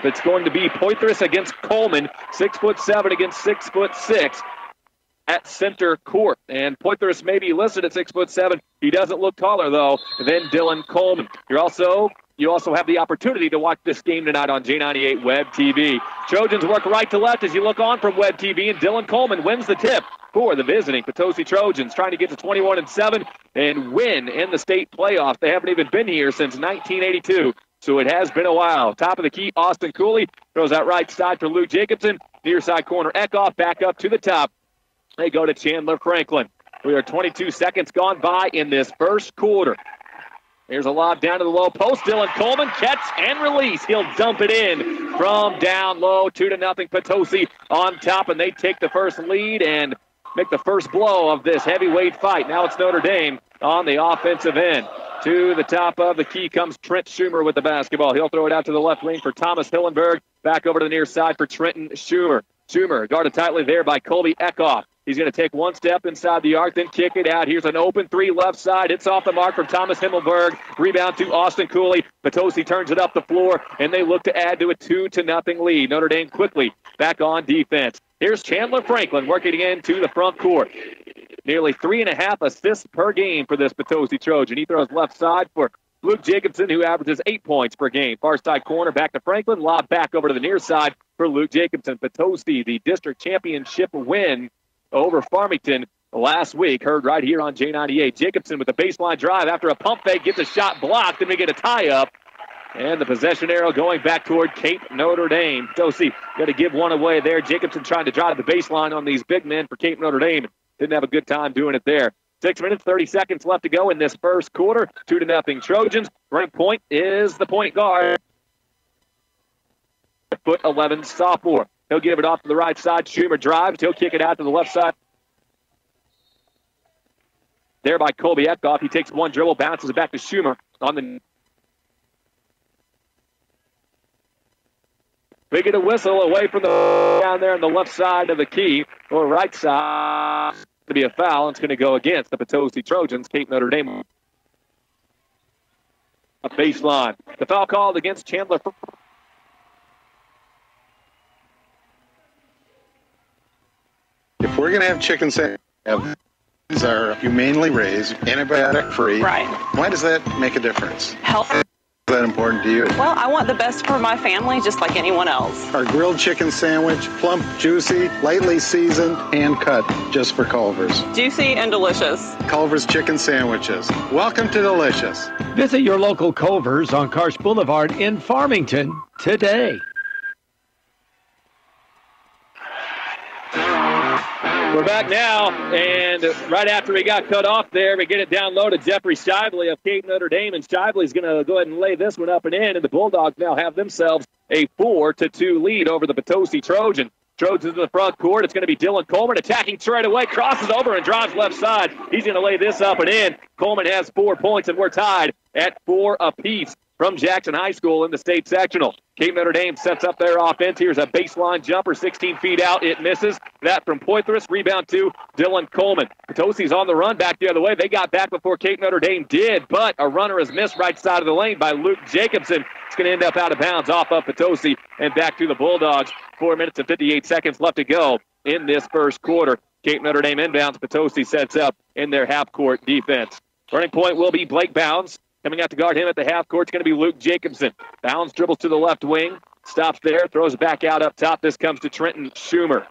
It's going to be Poitras against Coleman, 6'7" against 6'6" at center court. And Poitras may be listed at 6'7". He doesn't look taller, though, than Dylan Coleman. You also have the opportunity to watch this game tonight on J98 Web TV. Trojans work right to left as you look on from Web TV, and Dylan Coleman wins the tip for the visiting Potosi Trojans, trying to get to 21-7 and win in the state playoff. They haven't even been here since 1982, so it has been a while. Top of the key, Austin Cooley throws that right side for Luke Jacobson. Near side corner, Eckhoff back up to the top. They go to Chandler Franklin. We are 22 seconds gone by in this first quarter. Here's a lob down to the low post. Dylan Coleman, catch and release. He'll dump it in from down low. 2-0 Potosi on top, and they take the first lead and make the first blow of this heavyweight fight. Now it's Notre Dame on the offensive end. To the top of the key comes Trent Schumer with the basketball. He'll throw it out to the left wing for Thomas Hillenberg. Back over to the near side for Trenton Schumer. Schumer guarded tightly there by Colby Eckhoff. He's going to take one step inside the arc, then kick it out. Here's an open three left side. It's off the mark from Thomas Himmelberg. Rebound to Austin Cooley. Potosi turns it up the floor, and they look to add to a 2-0 lead. Notre Dame quickly back on defense. Here's Chandler Franklin working into the front court. Nearly 3.5 assists per game for this Potosi Trojan. He throws left side for Luke Jacobson, who averages 8 points per game. Far side corner back to Franklin. Lob back over to the near side for Luke Jacobson. Potosi, the district championship win over Farmington last week, heard right here on J98. Jacobson with the baseline drive after a pump fake, gets a shot blocked, and we get a tie-up. And the possession arrow going back toward Cape Notre Dame. Potosi got to give one away there. Jacobson trying to drive the baseline on these big men for Cape Notre Dame. Didn't have a good time doing it there. 6 minutes, 30 seconds left to go in this first quarter. 2-0 Trojans. Rank point is the point guard. 11 sophomore. He'll give it off to the right side. Schumer drives. He'll kick it out to the left side. There by Colby Eckhoff. He takes one dribble, bounces it back to Schumer on the. We get a whistle away from the down there on the left side of the key, or right side. To be a foul. It's going to go against the Potosi Trojans. Cape Notre Dame. A baseline. The foul called against Chandler. If we're going to have chicken sandwiches, these are humanely raised, antibiotic-free. Right. Why does that make a difference? Health. Is that important to you? Well, I want the best for my family, just like anyone else. Our grilled chicken sandwich, plump, juicy, lightly seasoned, and cut just for Culver's. Juicy and delicious. Culver's chicken sandwiches. Welcome to Delicious. Visit your local Culver's on Karsh Boulevard in Farmington today. We're back now, and right after we got cut off there, we get it down low to Jeffrey Shively of Cape Notre Dame, and Shively's going to go ahead and lay this one up and in, and the Bulldogs now have themselves a 4-2 lead over the Potosi Trojans. Trojans in the front court. It's going to be Dylan Coleman attacking straight away, crosses over and drives left side. He's going to lay this up and in. Coleman has 4 points, and we're tied at 4 apiece from Jackson High School in the state sectional. Cape Notre Dame sets up their offense. Here's a baseline jumper, 16 feet out. It misses. That from Poitras. Rebound to Dylan Coleman. Potosi's on the run back the other way. They got back before Cape Notre Dame did, but a runner is missed right side of the lane by Luke Jacobson. It's going to end up out of bounds off of Potosi and back to the Bulldogs. 4 minutes and 58 seconds left to go in this first quarter. Cape Notre Dame inbounds. Potosi sets up in their half-court defense. Running point will be Blake Bounds. Coming out to guard him at the half court is going to be Luke Jacobson. Bounds dribbles to the left wing. Stops there. Throws it back out up top. This comes to Trenton Schumer.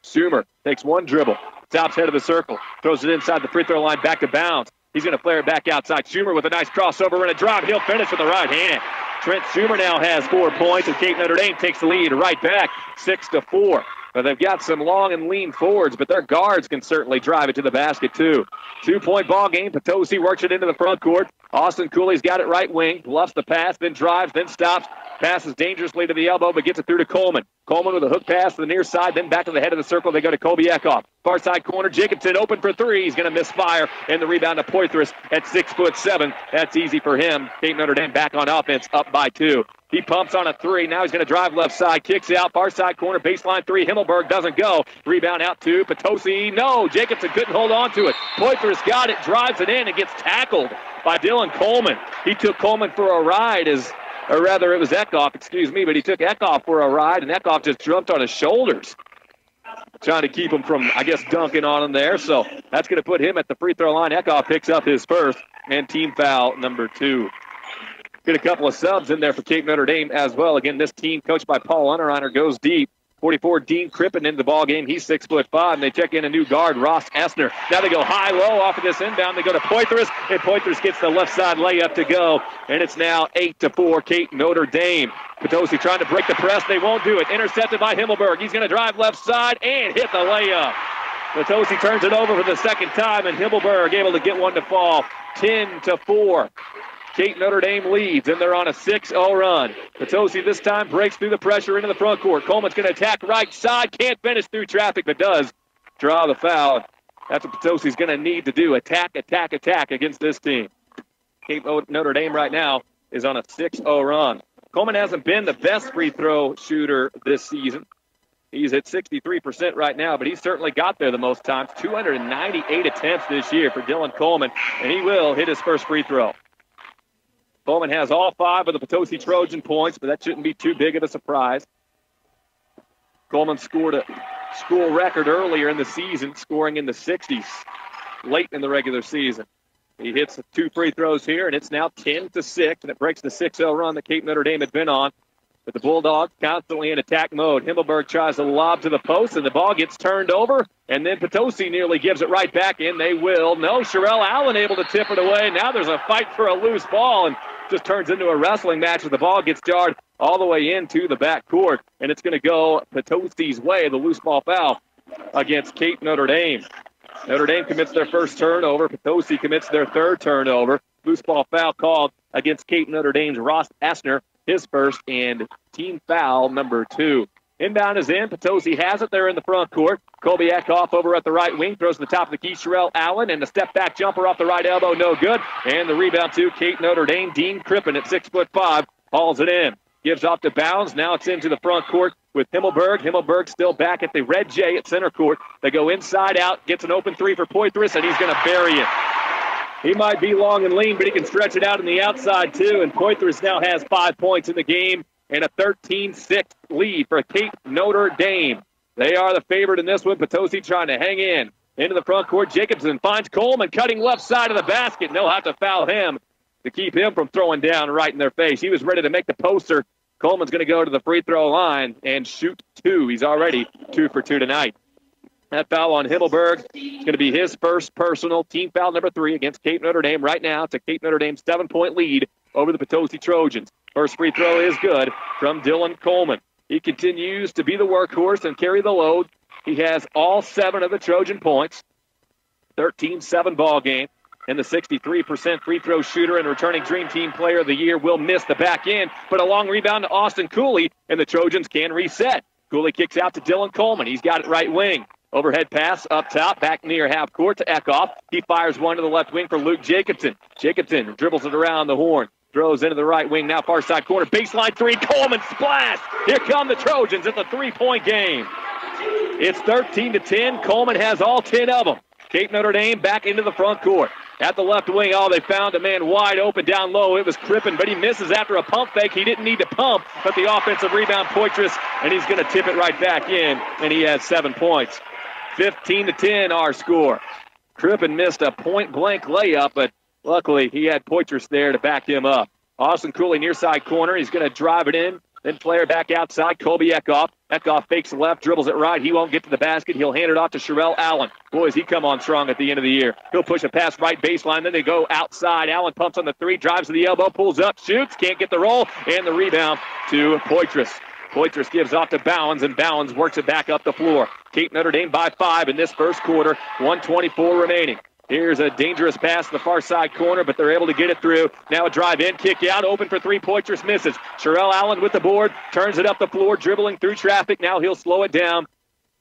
Schumer takes one dribble. Stops head of the circle. Throws it inside the free throw line back to Bounds. He's going to flare it back outside. Schumer with a nice crossover and a drive. He'll finish with the right hand. Trent Schumer now has 4 points, and Cape Notre Dame takes the lead right back 6-4. But they've got some long and lean forwards, but their guards can certainly drive it to the basket, too. 2-point ball game. Potosi works it into the front court. Austin Cooley's got it right wing. Bluffs the pass, then drives, then stops. Passes dangerously to the elbow, but gets it through to Coleman. Coleman with a hook pass to the near side, then back to the head of the circle. They go to Colby Eckhoff. Far side corner, Jacobson open for 3. He's going to misfire, and the rebound to Poitras at 6'7". That's easy for him. Cape Notre Dame back on offense, up by 2. He pumps on a 3. Now he's going to drive left side, kicks out, far side corner, baseline 3. Himmelberg doesn't go. Rebound out to Potosi. No, Jacobson couldn't hold on to it. Poitras got it, drives it in, and gets tackled by Dylan Coleman. He took Coleman for a ride as or rather it was Eckhoff, but he took Eckhoff for a ride, and Eckhoff just jumped on his shoulders, trying to keep him from, I guess, dunking on him there. So that's going to put him at the free throw line. Eckhoff picks up his first, and team foul number 2. Get a couple of subs in there for Cape Notre Dame as well. Again, this team coached by Paul Unterreiner goes deep. 44, Dean Crippen into the ball game. He's 6'5", and they check in a new guard, Ross Essner. Now they go high-low off of this inbound. They go to Poitras, and Poitras gets the left side layup to go, and it's now 8-4, Cape Notre Dame. Potosi trying to break the press. They won't do it. Intercepted by Himmelberg. He's going to drive left side and hit the layup. Potosi turns it over for the second time, and Himmelberg able to get one to fall. 10-4. Cape Notre Dame leads, and they're on a 6-0 run. Potosi this time breaks through the pressure into the front court. Coleman's going to attack right side. Can't finish through traffic, but does draw the foul. That's what Potosi's going to need to do. Attack against this team. Cape Notre Dame right now is on a 6-0 run. Coleman hasn't been the best free throw shooter this season. He's at 63% right now, but he's certainly got there the most times. 298 attempts this year for Dylan Coleman, and he will hit his first free throw. Coleman has all 5 of the Potosi Trojan points, but that shouldn't be too big of a surprise. Coleman scored a school record earlier in the season, scoring in the 60s late in the regular season. He hits 2 free throws here, and it's now 10-6, and it breaks the 6-0 run that Cape Notre Dame had been on. But the Bulldogs constantly in attack mode. Himmelberg tries to lob to the post, and the ball gets turned over, and then Potosi nearly gives it right back in. They will. No, Sherelle Allen able to tip it away. Now there's a fight for a loose ball, and just turns into a wrestling match where the ball gets jarred all the way into the back court, and it's going to go Potosi's way, the loose ball foul against Cape Notre Dame. Notre Dame commits their first turnover. Potosi commits their third turnover. Loose ball foul called against Cape Notre Dame's Ross Essner, his first, and team foul number 2. Inbound is in. Potosi has it there in the front court. Colby Eckhoff over at the right wing. Throws to the top of the key. Sherelle Allen, and the step-back jumper off the right elbow. No good. And the rebound to Cape Notre Dame. Dean Crippen at 6'5", hauls it in. Gives off to Bounds. Now it's into the front court with Himmelberg. Himmelberg still back at the Red J at center court. They go inside out. Gets an open 3 for Poitras, and he's going to bury it. He might be long and lean, but he can stretch it out on the outside, too. And Poitras now has 5 points in the game and a 13-6 lead for Cape Notre Dame. They are the favorite in this one. Potosi trying to hang in. Into the front court, Jacobson finds Coleman cutting left side of the basket. They'll have to foul him to keep him from throwing down right in their face. He was ready to make the poster. Coleman's going to go to the free throw line and shoot 2. He's already 2 for 2 tonight. That foul on Himmelberg is going to be his first personal, team foul number 3 against Cape Notre Dame right now to Cape Notre Dame's 7-point lead over the Potosi Trojans. First free throw is good from Dylan Coleman. He continues to be the workhorse and carry the load. He has all 7 of the Trojan points. 13-7 ball game. And the 63% free throw shooter and returning Dream Team Player of the Year will miss the back end. But a long rebound to Austin Cooley, and the Trojans can reset. Cooley kicks out to Dylan Coleman. He's got it right wing. Overhead pass up top, back near half court to Eckhoff. He fires one to the left wing for Luke Jacobson. Jacobson dribbles it around the horn. Throws into the right wing, now far side corner. Baseline 3, Coleman splash. Here come the Trojans. It's a 3-point game. It's 13-10. Coleman has all 10 of them. Cape Notre Dame back into the front court. At the left wing, they found a man wide open down low. It was Crippen, but he misses after a pump fake. He didn't need to pump, but the offensive rebound, Poitras, and he's going to tip it right back in, and he has 7 points. 15-10 our score. Crippen missed a point-blank layup, but luckily he had Poitras there to back him up. Austin Cooley near side corner. He's going to drive it in. Then player back outside, Colby Eckhoff. Eckhoff fakes left, dribbles it right. He won't get to the basket. He'll hand it off to Sherelle Allen. Boy, has he come on strong at the end of the year. He'll push a pass right baseline. Then they go outside. Allen pumps on the 3, drives to the elbow, pulls up, shoots, can't get the roll, and the rebound to Poitras. Poitras gives off to Bowens, and Bowens works it back up the floor. Cape Notre Dame by 5 in this first quarter, 1:24 remaining. Here's a dangerous pass to the far side corner, but they're able to get it through. Now a drive in, kick out, open for 3. Poitras misses. Sherelle Allen with the board, turns it up the floor, dribbling through traffic. Now he'll slow it down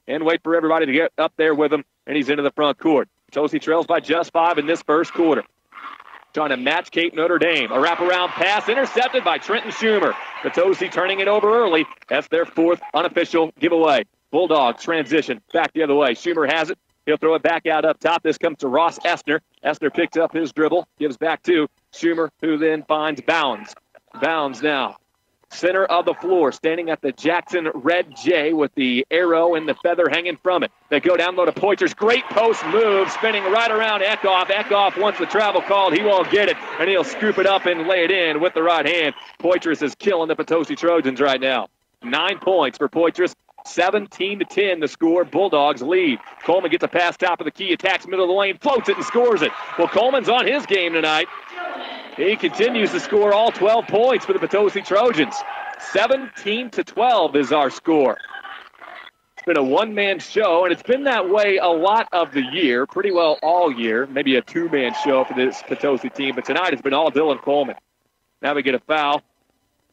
and wait for everybody to get up there with him, and he's into the front court. Potosi trails by just 5 in this first quarter. Trying to match Cape Notre Dame. A wraparound pass intercepted by Trenton Schumer. Potosi turning it over early. That's their 4th unofficial giveaway. Bulldogs transition back the other way. Schumer has it. He'll throw it back out up top. This comes to Ross Essner. Essner picks up his dribble, gives back to Schumer, who then finds Bowens. Bounds now. Center of the floor, standing at the Jackson red J with the arrow and the feather hanging from it. They go down low to Poitras. Great post move, spinning right around Eckhoff. Eckhoff wants the travel called. He won't get it, and he'll scoop it up and lay it in with the right hand. Poitras is killing the Potosi Trojans right now. 9 points for Poitras. 17-10 the score. Bulldogs lead. Coleman gets a pass top of the key, attacks middle of the lane, floats it and scores it. Well, Coleman's on his game tonight. He continues to score all 12 points for the Potosi Trojans. 17-12 is our score. It's been a one-man show, and it's been that way a lot of the year, pretty well all year. Maybe a two-man show for this Potosi team, but tonight it's been all Dylan Coleman. Now we get a foul.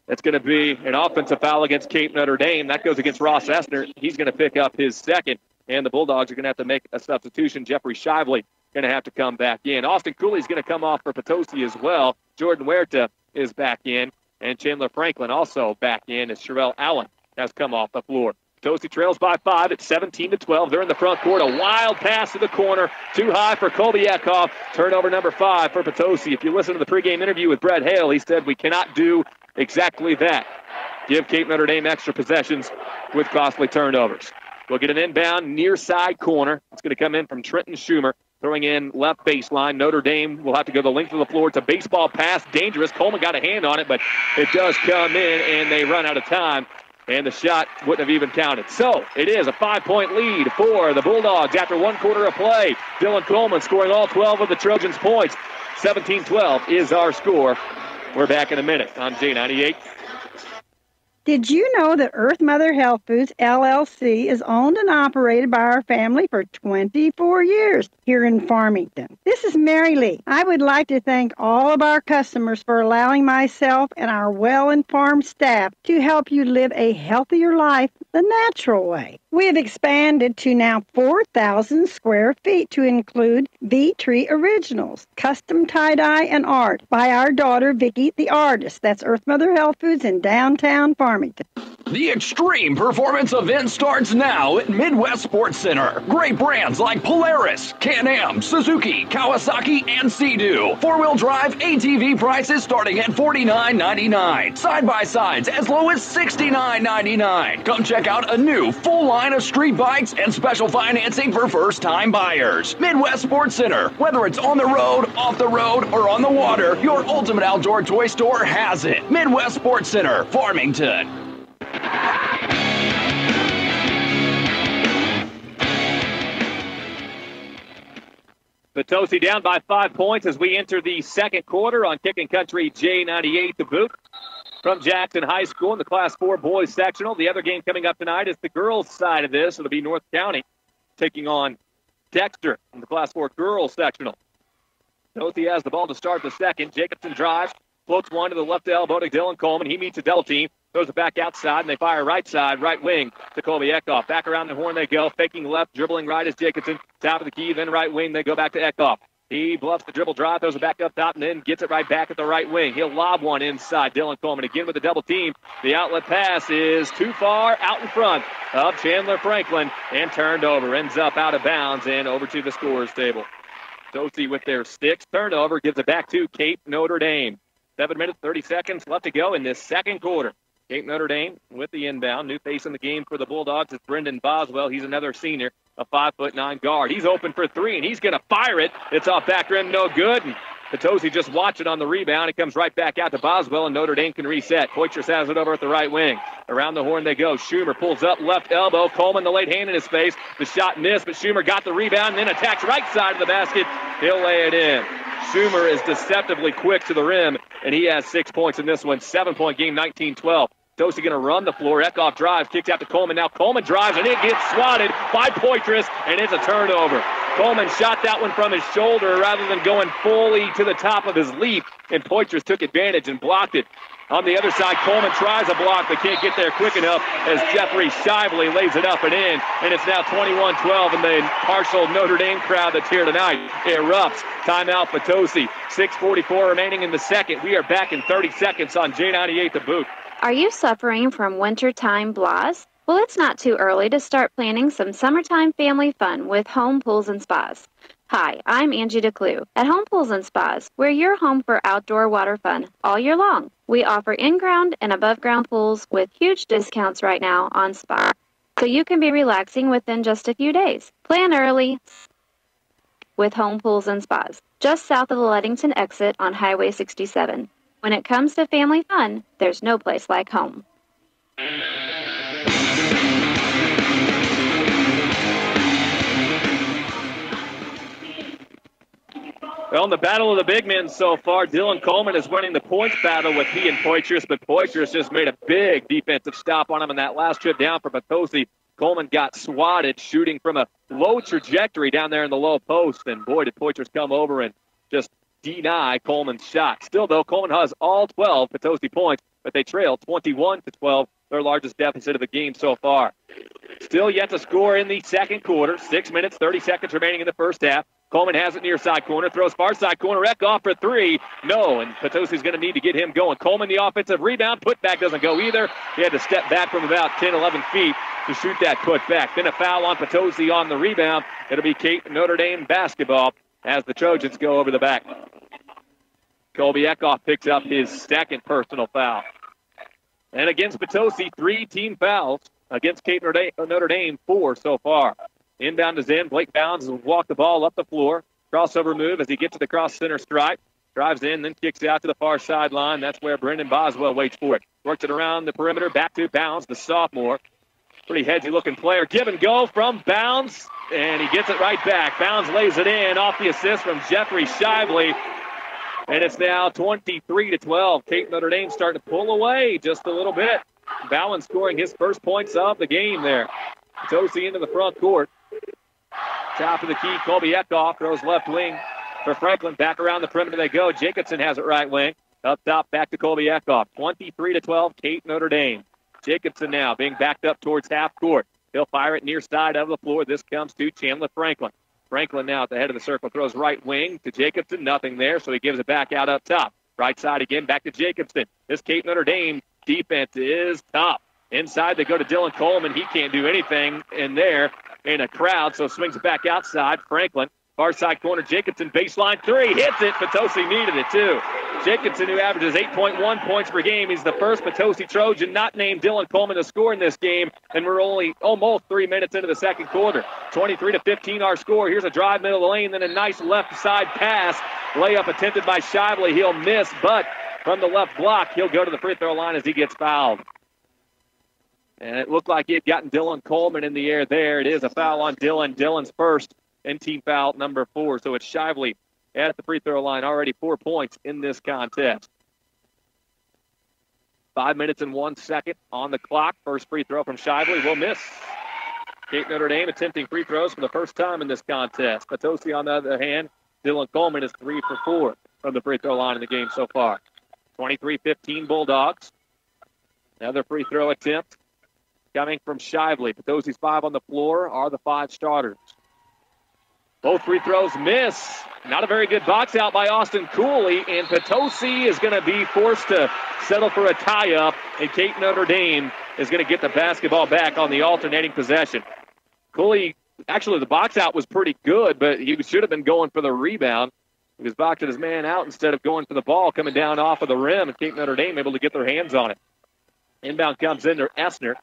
That's going to be an offensive foul against Cape Notre Dame. That goes against Ross Essner. He's going to pick up his second, and the Bulldogs are going to have to make a substitution. Jeffrey Shively going to have to come back in. Austin Cooley's going to come off for Potosi as well. Jordan Huerta is back in, and Chandler Franklin also back in as Sherelle Allen has come off the floor. Potosi trails by 5 at 17-12. They're in the front court. A wild pass to the corner. Too high for Colby Eckhoff. Turnover number 5 for Potosi. If you listen to the pregame interview with Brett Hale, he said we cannot do exactly that. Give Cape Notre Dame extra possessions with costly turnovers. We'll get an inbound near side corner. It's going to come in from Trenton Schumer. Throwing in left baseline. Notre Dame will have to go the length of the floor. It's a baseball pass. Dangerous. Coleman got a hand on it, but it does come in, and they run out of time. And the shot wouldn't have even counted. So it is a 5-point lead for the Bulldogs after 1 quarter of play. Dylan Coleman scoring all 12 of the Trojans' points. 17-12 is our score. We're back in a minute on J98. Did you know that Earth Mother Health Foods, LLC, is owned and operated by our family for 24 years here in Farmington? This is Mary Lee. I would like to thank all of our customers for allowing myself and our well-informed staff to help you live a healthier life the natural way. We have expanded to now 4,000 square feet to include V-Tree Originals, custom tie-dye and art by our daughter, Vicki the Artist. That's Earth Mother Health Foods in downtown Farmington. The Extreme Performance event starts now at Midwest Sports Center. Great brands like Polaris, Can-Am, Suzuki, Kawasaki, and Sea-Doo. Four-wheel drive ATV prices starting at $49.99. Side-by-sides as low as $69.99. Come check out a new full line of street bikes and special financing for first-time buyers. Midwest Sports Center. Whether it's on the road, off the road, or on the water, your ultimate outdoor toy store has it. Midwest Sports Center, Farmington. Potosi down by 5 points as we enter the second quarter on Kickin' Country J98 the boot from Jackson High School in the Class 4 boys sectional. The other game coming up tonight is the girls' side of this. It'll be North County taking on Dexter in the Class 4 girls sectional. Potosi has the ball to start the second. Jacobson drives, floats one to the left elbow to Dylan Coleman. He meets a double team. Throws it back outside, and they fire right side, right wing to Colby Eckhoff. Back around the horn they go, faking left, dribbling right is Jacobson. Top of the key, then right wing, they go back to Eckhoff. He bluffs the dribble drive, throws it back up top, and then gets it right back at the right wing. He'll lob one inside. Dylan Coleman again with the double team. The outlet pass is too far out in front of Chandler Franklin and turned over. Ends up out of bounds and over to the scorer's table. Potosi with their sticks. Turnover gives it back to Cape Notre Dame. 7 minutes, 30 seconds left to go in this second quarter. Cape Notre Dame with the inbound. New face in the game for the Bulldogs is Brendan Boswell. He's another senior, a 5'9" guard. He's open for three, and he's going to fire it. It's off back rim, no good. And Potosi just watch it on the rebound. It comes right back out to Boswell, and Notre Dame can reset. Poitras has it over at the right wing. Around the horn they go. Schumer pulls up left elbow. Coleman the late hand in his face. The shot missed, but Schumer got the rebound and then attacks right side of the basket. He'll lay it in. Schumer is deceptively quick to the rim, and he has 6 points in this one. 7-point game, 19-12. Potosi going to run the floor. Eckhoff drives, kicks out to Coleman. Now Coleman drives, and it gets swatted by Poitras, and it's a turnover. Coleman shot that one from his shoulder rather than going fully to the top of his leap, and Poitras took advantage and blocked it. On the other side, Coleman tries a block, but can't get there quick enough as Jeffrey Shively lays it up and in, and it's now 21-12, and the partial Notre Dame crowd that's here tonight erupts. Timeout Potosi. 6:44 remaining in the second. We are back in 30 seconds on J98 The Boot. Are you suffering from wintertime blahs? Well, it's not too early to start planning some summertime family fun with Home Pools and Spas. Hi, I'm Angie DeClue. At Home Pools and Spas, we're your home for outdoor water fun all year long. We offer in-ground and above-ground pools with huge discounts right now on spa, so you can be relaxing within just a few days. Plan early with Home Pools and Spas, just south of the Ludington exit on Highway 67. When it comes to family fun, there's no place like home. Well, in the battle of the big men so far, Dylan Coleman is winning the points battle with he and Poitras, but Poitras just made a big defensive stop on him in that last trip down for Potosi. Coleman got swatted shooting from a low trajectory down there in the low post, and boy, did Poitras come over and just deny Coleman's shot. Still, though, Coleman has all 12 Potosi points, but they trail 21-12, their largest deficit of the game so far. Still yet to score in the second quarter. 6 minutes, 30 seconds remaining in the first half. Coleman has it near side corner, throws far side corner, Eckhoff for three. No, and Potosi's going to need to get him going. Coleman, the offensive rebound, putback doesn't go either. He had to step back from about 10, 11 feet to shoot that putback. Then a foul on Potosi on the rebound. It'll be Notre Dame basketball as the Trojans go over the back. Colby Eckhoff picks up his second personal foul. And against Potosi, 3 team fouls. Against Notre Dame, 4 so far. Inbound is in. Blake Bounds will walk the ball up the floor. Crossover move as he gets to the cross center stripe. Drives in, then kicks out to the far sideline. That's where Brendan Boswell waits for it. Works it around the perimeter. Back to Bounds, the sophomore. Pretty headsy-looking player. Give and go from Bounds, and he gets it right back. Bounds lays it in off the assist from Jeffrey Shively. And it's now 23-12. Cape Notre Dame starting to pull away just a little bit. Bowen scoring his first points of the game there. Potosi into the front court. Top of the key, Colby Eckhoff throws left wing for Franklin. Back around the perimeter they go. Jacobson has it right wing. Up top, back to Colby Eckhoff. 23-12, Cape Notre Dame. Jacobson now being backed up towards half court. He'll fire it near side of the floor. This comes to Chandler Franklin. Franklin now at the head of the circle throws right wing to Jacobson. Nothing there, so he gives it back out up top. Right side again, back to Jacobson. This Cape Notre Dame defense is top. Inside they go to Dylan Coleman. He can't do anything in there in a crowd, so swings it back outside. Franklin, far side corner, Jacobson, baseline three, hits it. Potosi needed it too. Jacobson, who averages 8.1 points per game, he's the first Potosi Trojan not named Dylan Coleman to score in this game, and we're only almost 3 minutes into the second quarter. 23-15 our score. Here's a drive middle of the lane, then a nice left side pass. Layup attempted by Shively. He'll miss, but from the left block, he'll go to the free throw line as he gets fouled. And it looked like he had gotten Dylan Coleman in the air there. It is a foul on Dylan. Dylan's first and team foul number 4. So it's Shively at the free throw line. Already 4 points in this contest. 5 minutes and 1 second on the clock. First free throw from Shively will miss. Cape Notre Dame attempting free throws for the first time in this contest. Potosi, on the other hand, Dylan Coleman is 3 for 4 from the free throw line in the game so far. 23-15 Bulldogs. Another free throw attempt coming from Shively. Potosi's 5 on the floor are the 5 starters. Both free throws miss. Not a very good box out by Austin Cooley, and Potosi is going to be forced to settle for a tie-up, and Cape Notre Dame is going to get the basketball back on the alternating possession. Cooley, actually the box out was pretty good, but he should have been going for the rebound. He was boxing his man out instead of going for the ball coming down off of the rim, and Cape Notre Dame able to get their hands on it. Inbound comes in to Essner.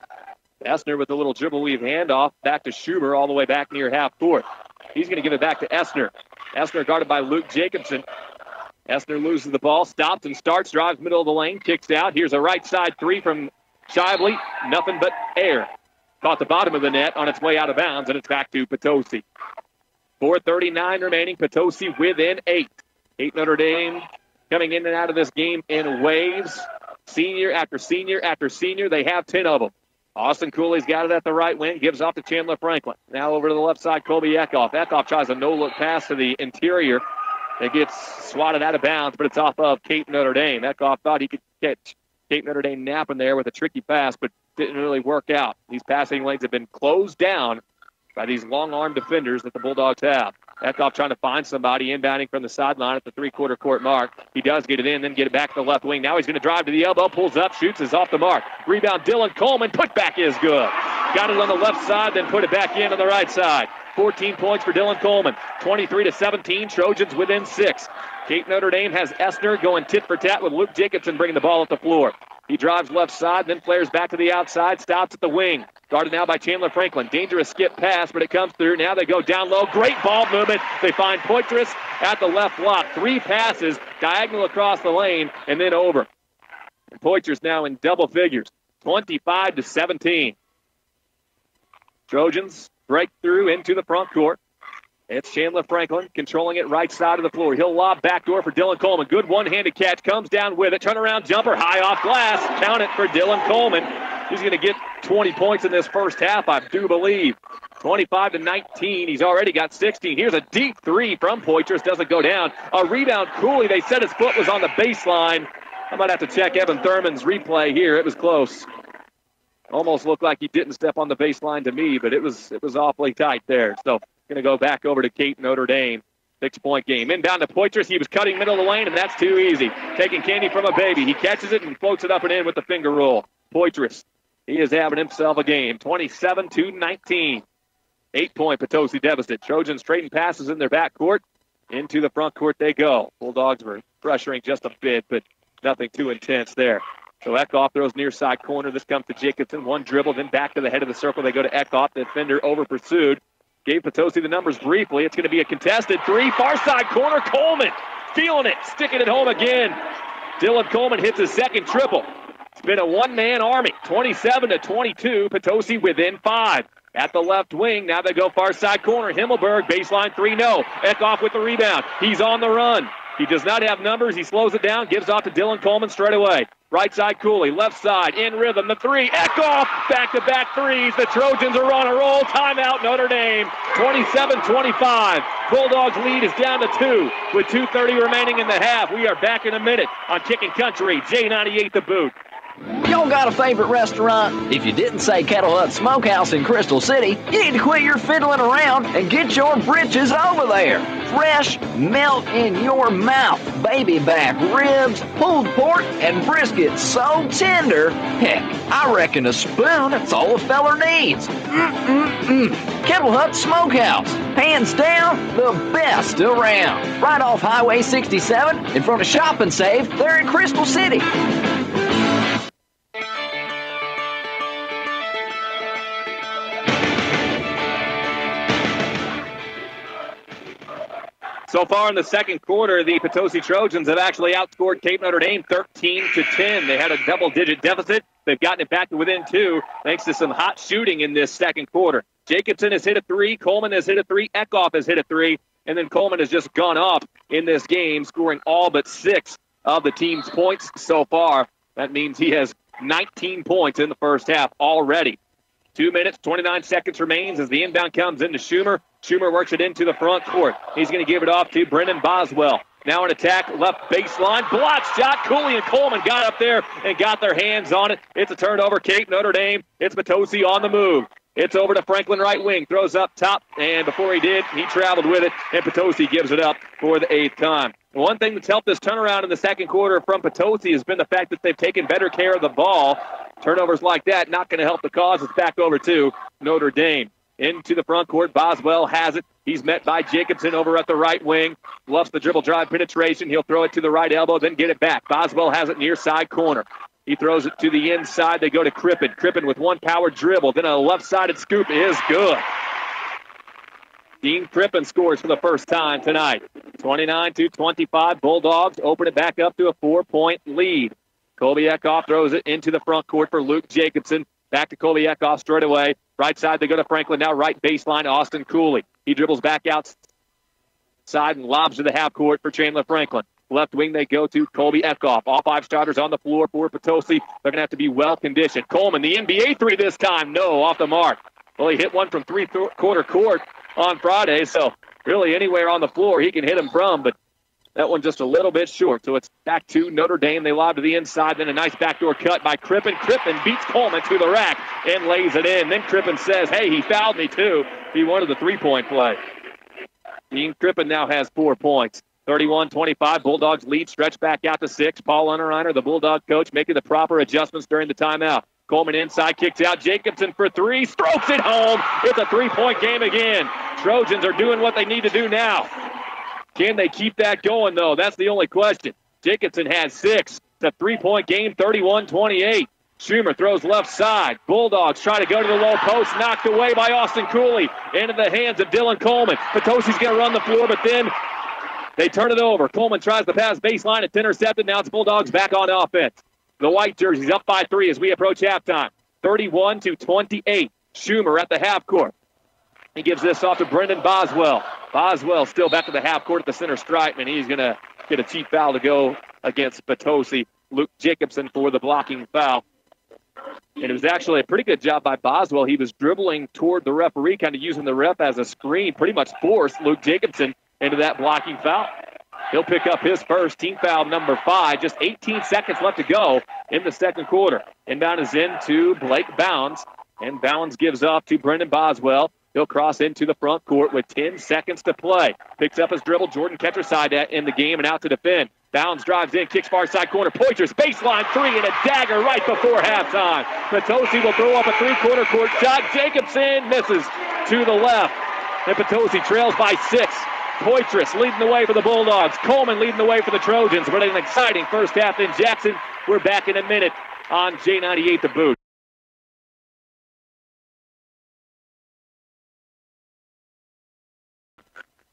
Essner with a little dribble weave handoff back to Schumer all the way back near half court. He's going to give it back to Essner. Essner guarded by Luke Jacobson. Essner loses the ball, stops and starts, drives middle of the lane, kicks out. Here's a right side three from Shively. Nothing but air. Caught the bottom of the net on its way out of bounds, and it's back to Potosi. 4:39 remaining. Potosi within 8. Cape Notre Dame coming in and out of this game in waves. Senior after senior after senior. They have 10 of them. Austin Cooley's got it at the right wing, gives off to Chandler Franklin. Now over to the left side, Colby Eckhoff. Eckhoff tries a no-look pass to the interior. It gets swatted out of bounds, but it's off of Cape Notre Dame. Eckhoff thought he could catch Cape Notre Dame napping there with a tricky pass, but didn't really work out. These passing lanes have been closed down by these long-arm defenders that the Bulldogs have. Eckhoff trying to find somebody, inbounding from the sideline at the three-quarter court mark. He does get it in, then get it back to the left wing. Now he's going to drive to the elbow, pulls up, shoots, is off the mark. Rebound, Dylan Coleman. Putback is good. Got it on the left side, then put it back in on the right side. 14 points for Dylan Coleman. 23-17, Trojans within 6. Cape Notre Dame has Essner going tit for tat with Luke Jacobson bringing the ball up the floor. He drives left side, then flares back to the outside, stops at the wing. Guarded now by Chandler Franklin. Dangerous skip pass, but it comes through. Now they go down low. Great ball movement. They find Poitras at the left block. 3 passes, diagonal across the lane, and then over. Poitras now in double figures. 25-17. Trojans break through into the front court. It's Chandler Franklin controlling it right side of the floor. He'll lob backdoor for Dylan Coleman. Good one-handed catch. Comes down with it. Turnaround jumper. High off glass. Count it for Dylan Coleman. He's going to get 20 points in this first half, I do believe. 25-19. He's already got 16. Here's a deep three from Poitras. Doesn't go down. A rebound, Cooley. They said his foot was on the baseline. I might have to check Evan Thurman's replay here. It was close. Almost looked like he didn't step on the baseline to me, but it was awfully tight there. So going to go back over to Cape Notre Dame. 6-point game. Inbound to Poitras. He was cutting middle of the lane, and that's too easy. Taking candy from a baby. He catches it and floats it up and in with the finger roll. Poitras. He is having himself a game. 27-19. 8-point Potosi deficit. Trojans trading passes in their backcourt. Into the front court they go. Bulldogs were pressuring just a bit, but nothing too intense there. So Eckhoff throws near side corner. This comes to Jacobson. One dribble, then back to the head of the circle. They go to Eckhoff. The defender over pursued. Gave Potosi the numbers briefly. It's going to be a contested three. Far side corner. Coleman feeling it. Sticking it home again. Dylan Coleman hits his second triple. It's been a one-man army. 27-22. Potosi within 5. At the left wing. Now they go far side corner. Himmelberg. Baseline 3. No. Eckhoff with the rebound. He's on the run. He does not have numbers. He slows it down. Gives off to Dylan Coleman straight away. Right side, Cooley. Left side, in rhythm. The 3. Eckhoff. Back-to-back threes. The Trojans are on a roll. Timeout, Notre Dame. 27-25. Bulldogs lead is down to 2 with 2:30 remaining in the half. We are back in a minute on Kickin' Country. J98 The Boot. Y'all got a favorite restaurant? If you didn't say Kettle Hut Smokehouse in Crystal City, you need to quit your fiddling around and get your britches over there. Fresh, melt in your mouth, baby back ribs, pulled pork, and brisket so tender, heck, I reckon a spoon that's all a feller needs. Kettle Hut Smokehouse, hands down, the best around. Right off Highway 67 in front of Shop and Save there in Crystal City. So far in the second quarter, the Potosi Trojans have actually outscored Cape Notre Dame 13-10. They had a double-digit deficit. They've gotten it back to within 2 thanks to some hot shooting in this second quarter. Jacobson has hit a 3. Coleman has hit a 3. Eckhoff has hit a 3. And then Coleman has just gone off in this game, scoring all but 6 of the team's points so far. That means he has 19 points in the first half already. 2 minutes, 29 seconds remains as the inbound comes into Schumer. Schumer works it into the front court. He's going to give it off to Brendan Boswell. Now an attack, left baseline, block shot. Cooley and Coleman got up there and got their hands on it. It's a turnover, Cape Notre Dame. It's Potosi on the move. It's over to Franklin, right wing. Throws up top, and before he did, he traveled with it, and Potosi gives it up for the 8th time. One thing that's helped this turnaround in the second quarter from Potosi has been the fact that they've taken better care of the ball. Turnovers like that not going to help the cause. It's back over to Notre Dame. Into the front court, Boswell has it. He's met by Jacobson over at the right wing. Loves the dribble drive penetration. He'll throw it to the right elbow, then get it back. Boswell has it near side corner. He throws it to the inside. They go to Crippen. Crippen with one power dribble. Then a left-sided scoop is good. Dean Crippen scores for the first time tonight. 29-25. Bulldogs open it back up to a 4-point lead. Colby Eckhoff throws it into the front court for Luke Jacobson. Back to Colby Eckhoff straight away. Right side, they go to Franklin. Now right baseline, Austin Cooley. He dribbles back outside and lobs to the half court for Chandler Franklin. Left wing they go to Colby Eckhoff. All 5 starters on the floor for Potosi. They're going to have to be well-conditioned. Coleman, the NBA 3 this time. No, off the mark. Well, he hit one from three-quarter court on Friday, so really anywhere on the floor he can hit him from, but that one just a little bit short. So it's back to Notre Dame. They lob to the inside. Then a nice backdoor cut by Crippen. Crippen beats Coleman to the rack and lays it in. Then Crippen says, hey, he fouled me too. He wanted the 3-point play. Team Crippen now has 4 points. 31-25, Bulldogs lead, stretch back out to 6. Paul Unterreiner, the Bulldog coach, making the proper adjustments during the timeout. Coleman inside, kicks out. Jacobson for 3, strokes it home. It's a 3-point game again. Trojans are doing what they need to do now. Can they keep that going, though? That's the only question. Jacobson has 6. It's a 3-point game, 31-28. Schumer throws left side. Bulldogs try to go to the low post, knocked away by Austin Cooley. Into the hands of Dylan Coleman. Potosi's going to run the floor, but then they turn it over. Coleman tries to pass baseline. It's intercepted. Now it's Bulldogs back on offense. The white jerseys up by 3 as we approach halftime. 31-28. Schumer at the half court. He gives this off to Brendan Boswell. Boswell still back to the half court at the center stripe, and he's going to get a cheap foul to go against Potosi. Luke Jacobson for the blocking foul. And it was actually a pretty good job by Boswell. He was dribbling toward the referee, kind of using the ref as a screen, pretty much forced Luke Jacobson into that blocking foul. He'll pick up his first, team foul number 5. Just 18 seconds left to go in the second quarter. Inbound is in to Blake Bounds, and Bounds gives off to Brendan Boswell. He'll cross into the front court with 10 seconds to play. Picks up his dribble. Jordan Ketcherside in the game and out to defend. Bounds drives in, kicks far side corner. Poitras, baseline 3, and a dagger right before halftime. Potosi will throw up a three-quarter court shot. Jacobson misses to the left. And Potosi trails by 6. Poitras leading the way for the Bulldogs. Coleman leading the way for the Trojans. But an exciting first half in Jackson. We're back in a minute on J98 The Boot.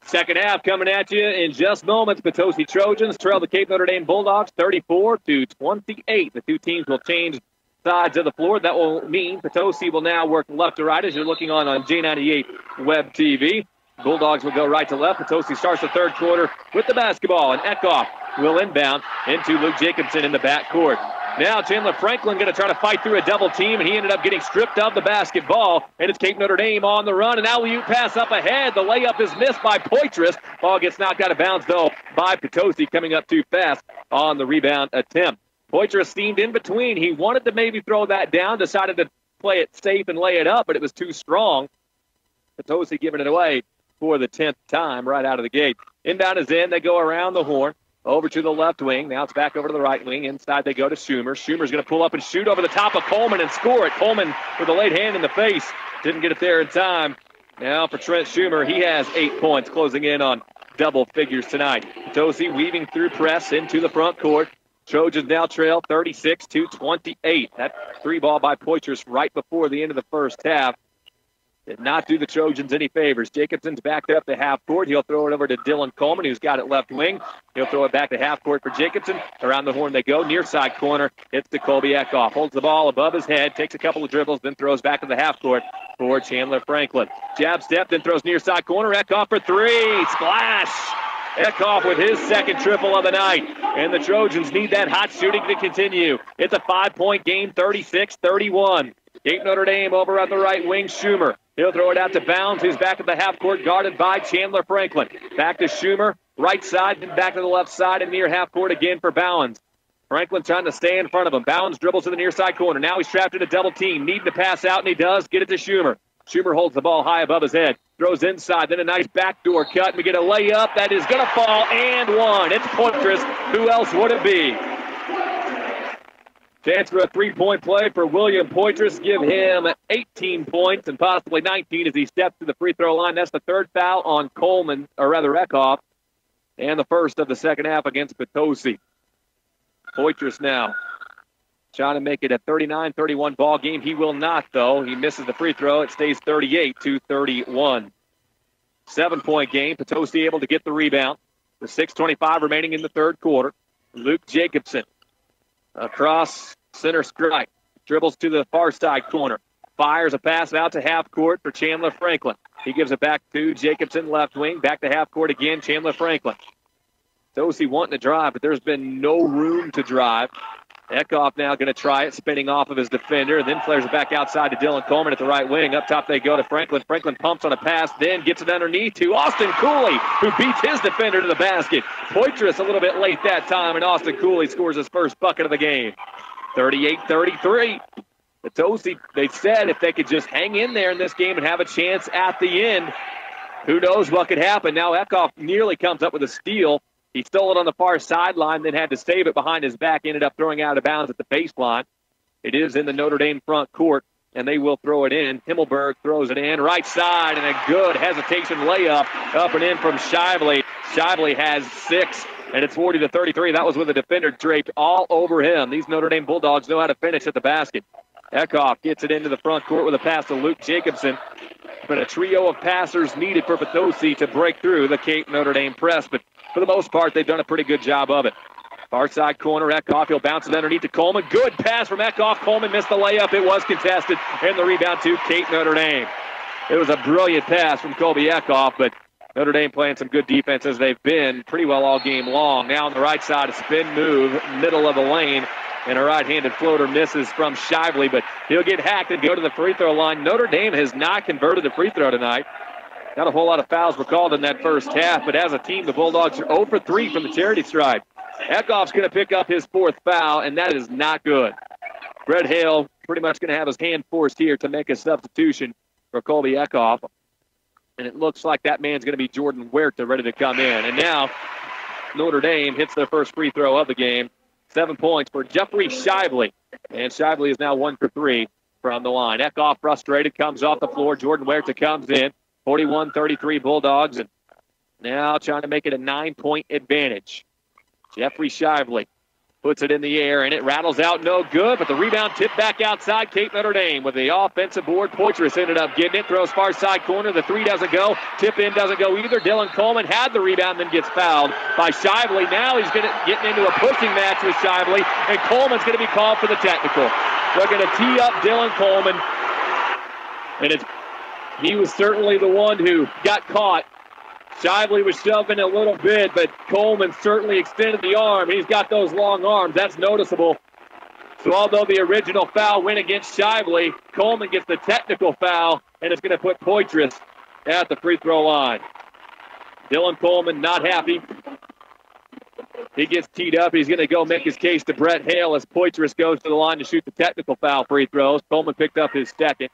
Second half coming at you in just moments. Potosi Trojans trail the Cape Notre Dame Bulldogs 34-28. The two teams will change sides of the floor. That will mean Potosi will now work left to right as you're looking on J98 Web TV. Bulldogs will go right to left. Potosi starts the third quarter with the basketball, and Eckhoff will inbound into Luke Jacobson in the backcourt. Now Chandler Franklin going to try to fight through a double team, and he ended up getting stripped of the basketball. And it's Cape Notre Dame on the run. An alley-oop pass up ahead. The layup is missed by Poitras. Ball gets knocked out of bounds, though, by Potosi coming up too fast on the rebound attempt. Poitras steamed in between. He wanted to maybe throw that down, decided to play it safe and lay it up, but it was too strong. Potosi giving it away for the 10th time right out of the gate. Inbound is in. They go around the horn. Over to the left wing. Now it's back over to the right wing. Inside they go to Schumer. Schumer's going to pull up and shoot over the top of Coleman and score it. Coleman with a late hand in the face. Didn't get it there in time. Now for Trent Schumer, he has 8 points, closing in on double figures tonight. Potosi weaving through press into the front court. Trojans now trail 36-28. That three ball by Poitras right before the end of the first half did not do the Trojans any favors. Jacobson's backed up to half court. He'll throw it over to Dylan Coleman, who's got it left wing. He'll throw it back to half court for Jacobson. Around the horn they go. Near side corner. It's to Colby Eckhoff. Holds the ball above his head. Takes a couple of dribbles. Then throws back to the half court for Chandler Franklin. Jab step. Then throws near side corner. Eckhoff for 3. Splash! Eckhoff with his second triple of the night. And the Trojans need that hot shooting to continue. It's a 5-point game, 36-31. Cape Notre Dame over on the right wing. Schumer. He'll throw it out to Bounds, who's back at the half court, guarded by Chandler Franklin. Back to Schumer, right side, then back to the left side, and near half court again for Bounds. Franklin trying to stay in front of him. Bounds dribbles to the near side corner. Now he's trapped in a double team. Needing to pass out, and he does. Get it to Schumer. Schumer holds the ball high above his head. Throws inside, then a nice backdoor cut, and we get a layup that is going to fall, and one. It's Poitras. Who else would it be? Chance for a three-point play for William Poitras. Give him 18 points and possibly 19 as he steps to the free throw line. That's the third foul on Coleman, or rather Eckhoff, and the first of the second half against Potosi. Poitras now trying to make it a 39-31 ball game. He will not, though. He misses the free throw. It stays 38-31. 7-point game. Potosi able to get the rebound. With 6:25 remaining in the third quarter. Luke Jacobson across center stripe. Dribbles to the far side corner. Fires a pass out to half court for Chandler Franklin. He gives it back to Jacobson, left wing. Back to half court again, Chandler Franklin. Potosi wanting to drive, but there's been no room to drive. Eckhoff now going to try it, spinning off of his defender, and then flares it back outside to Dylan Coleman at the right wing. Up top they go to Franklin. Franklin pumps on a pass, then gets it underneath to Austin Cooley, who beats his defender to the basket. Poitras a little bit late that time, and Austin Cooley scores his first bucket of the game. 38-33. Potosi, they said if they could just hang in there in this game and have a chance at the end, Who knows what could happen? Now Eckhoff nearly comes up with a steal. He stole it on the far sideline, then had to save it behind his back, ended up throwing out of bounds at the baseline. It is in the Notre Dame front court, and they will throw it in. Himmelberg throws it in, right side, and a good hesitation layup up and in from Shively. Shively has 6, and it's 40-33. That was with a defender draped all over him. These Notre Dame Bulldogs know how to finish at the basket. Eckhoff gets it into the front court with a pass to Luke Jacobson. But a trio of passers needed for Potosi to break through the Cape Notre Dame press. But for the most part, they've done a pretty good job of it. Far side corner, Eckhoff. He'll bounce it underneath to Coleman. Good pass from Eckhoff. Coleman missed the layup. It was contested. And the rebound to Cape Notre Dame. It was a brilliant pass from Colby Eckhoff, but Notre Dame playing some good defense as they've been pretty well all game long. Now on the right side, a spin move, middle of the lane. And a right-handed floater misses from Shively, but he'll get hacked and go to the free throw line. Notre Dame has not converted a free throw tonight. Not a whole lot of fouls were called in that first half, but as a team, the Bulldogs are 0 for 3 from the charity stripe. Eckhoff's going to pick up his 4th foul, and that is not good. Brett Hale pretty much going to have his hand forced here to make a substitution for Colby Eckhoff. And it looks like that man's going to be Jordan Huerta ready to come in. And now Notre Dame hits their first free throw of the game. 7 points for Jeffrey Shively. And Shively is now 1 for 3 from the line. Eckhoff frustrated, comes off the floor. Jordan Huerta comes in. 41-33 Bulldogs. And now trying to make it a 9-point advantage. Jeffrey Shively puts it in the air, and it rattles out no good, but the rebound tipped back outside. Cape Notre Dame with the offensive board. Poitras ended up getting it, throws far side corner. The 3 doesn't go. Tip in doesn't go either. Dylan Coleman had the rebound, then gets fouled by Shively. Now he's getting into a pushing match with Shively, and Coleman's going to be called for the technical. They're going to tee up Dylan Coleman, and he was certainly the one who got caught. Shively was shoving a little bit, but Coleman certainly extended the arm. He's got those long arms. That's noticeable. So although the original foul went against Shively, Coleman gets the technical foul, and it's going to put Poitras at the free throw line. Dylan Coleman not happy. He gets teed up. He's going to go make his case to Brett Hale as Poitras goes to the line to shoot the technical foul free throws. Coleman picked up his second.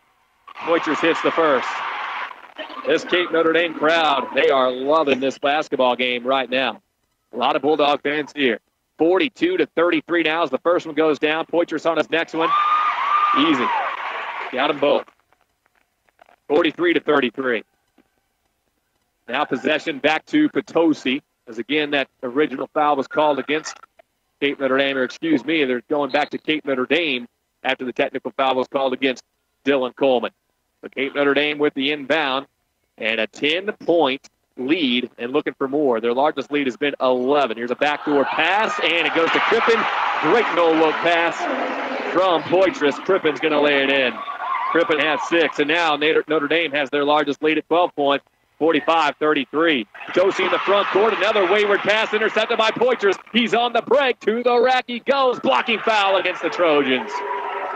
Poitras hits the first. This Cape Notre Dame crowd, they are loving this basketball game right now. A lot of Bulldog fans here. 42-33 now as the first one goes down. Poitras on his next one. Easy. Got them both. 43-33. Now possession back to Potosi. As again, that original foul was called against Cape Notre Dame, or excuse me, they're going back to Cape Notre Dame after the technical foul was called against Dylan Coleman. So Cape Notre Dame with the inbound and a 10-point lead and looking for more. Their largest lead has been 11. Here's a backdoor pass, and it goes to Crippen. Great no-look pass from Poitras. Crippen's going to lay it in. Crippen has 6, and now Notre Dame has their largest lead at 12 points, 45-33. Potosi in the front court. Another wayward pass intercepted by Poitras. He's on the break. To the rack he goes. Blocking foul against the Trojans.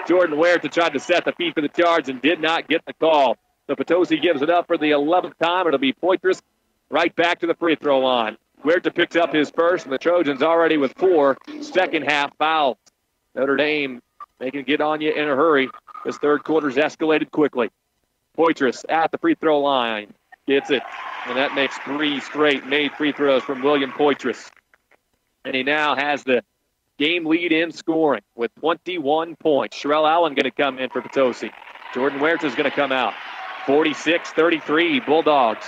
Jordan Huerta tried to set the feet for the charge and did not get the call. So Potosi gives it up for the 11th time. It'll be Poitras right back to the free throw line. Huerta picks up his first, and the Trojans already with 4 second-half fouls. Notre Dame, they can get on you in a hurry. This third quarter's escalated quickly. Poitras at the free throw line. Gets it, and that makes 3 straight made free throws from William Poitras. And he now has the game lead in scoring with 21 points. Sherelle Allen going to come in for Potosi. Jordan Huerta is going to come out. 46-33 Bulldogs.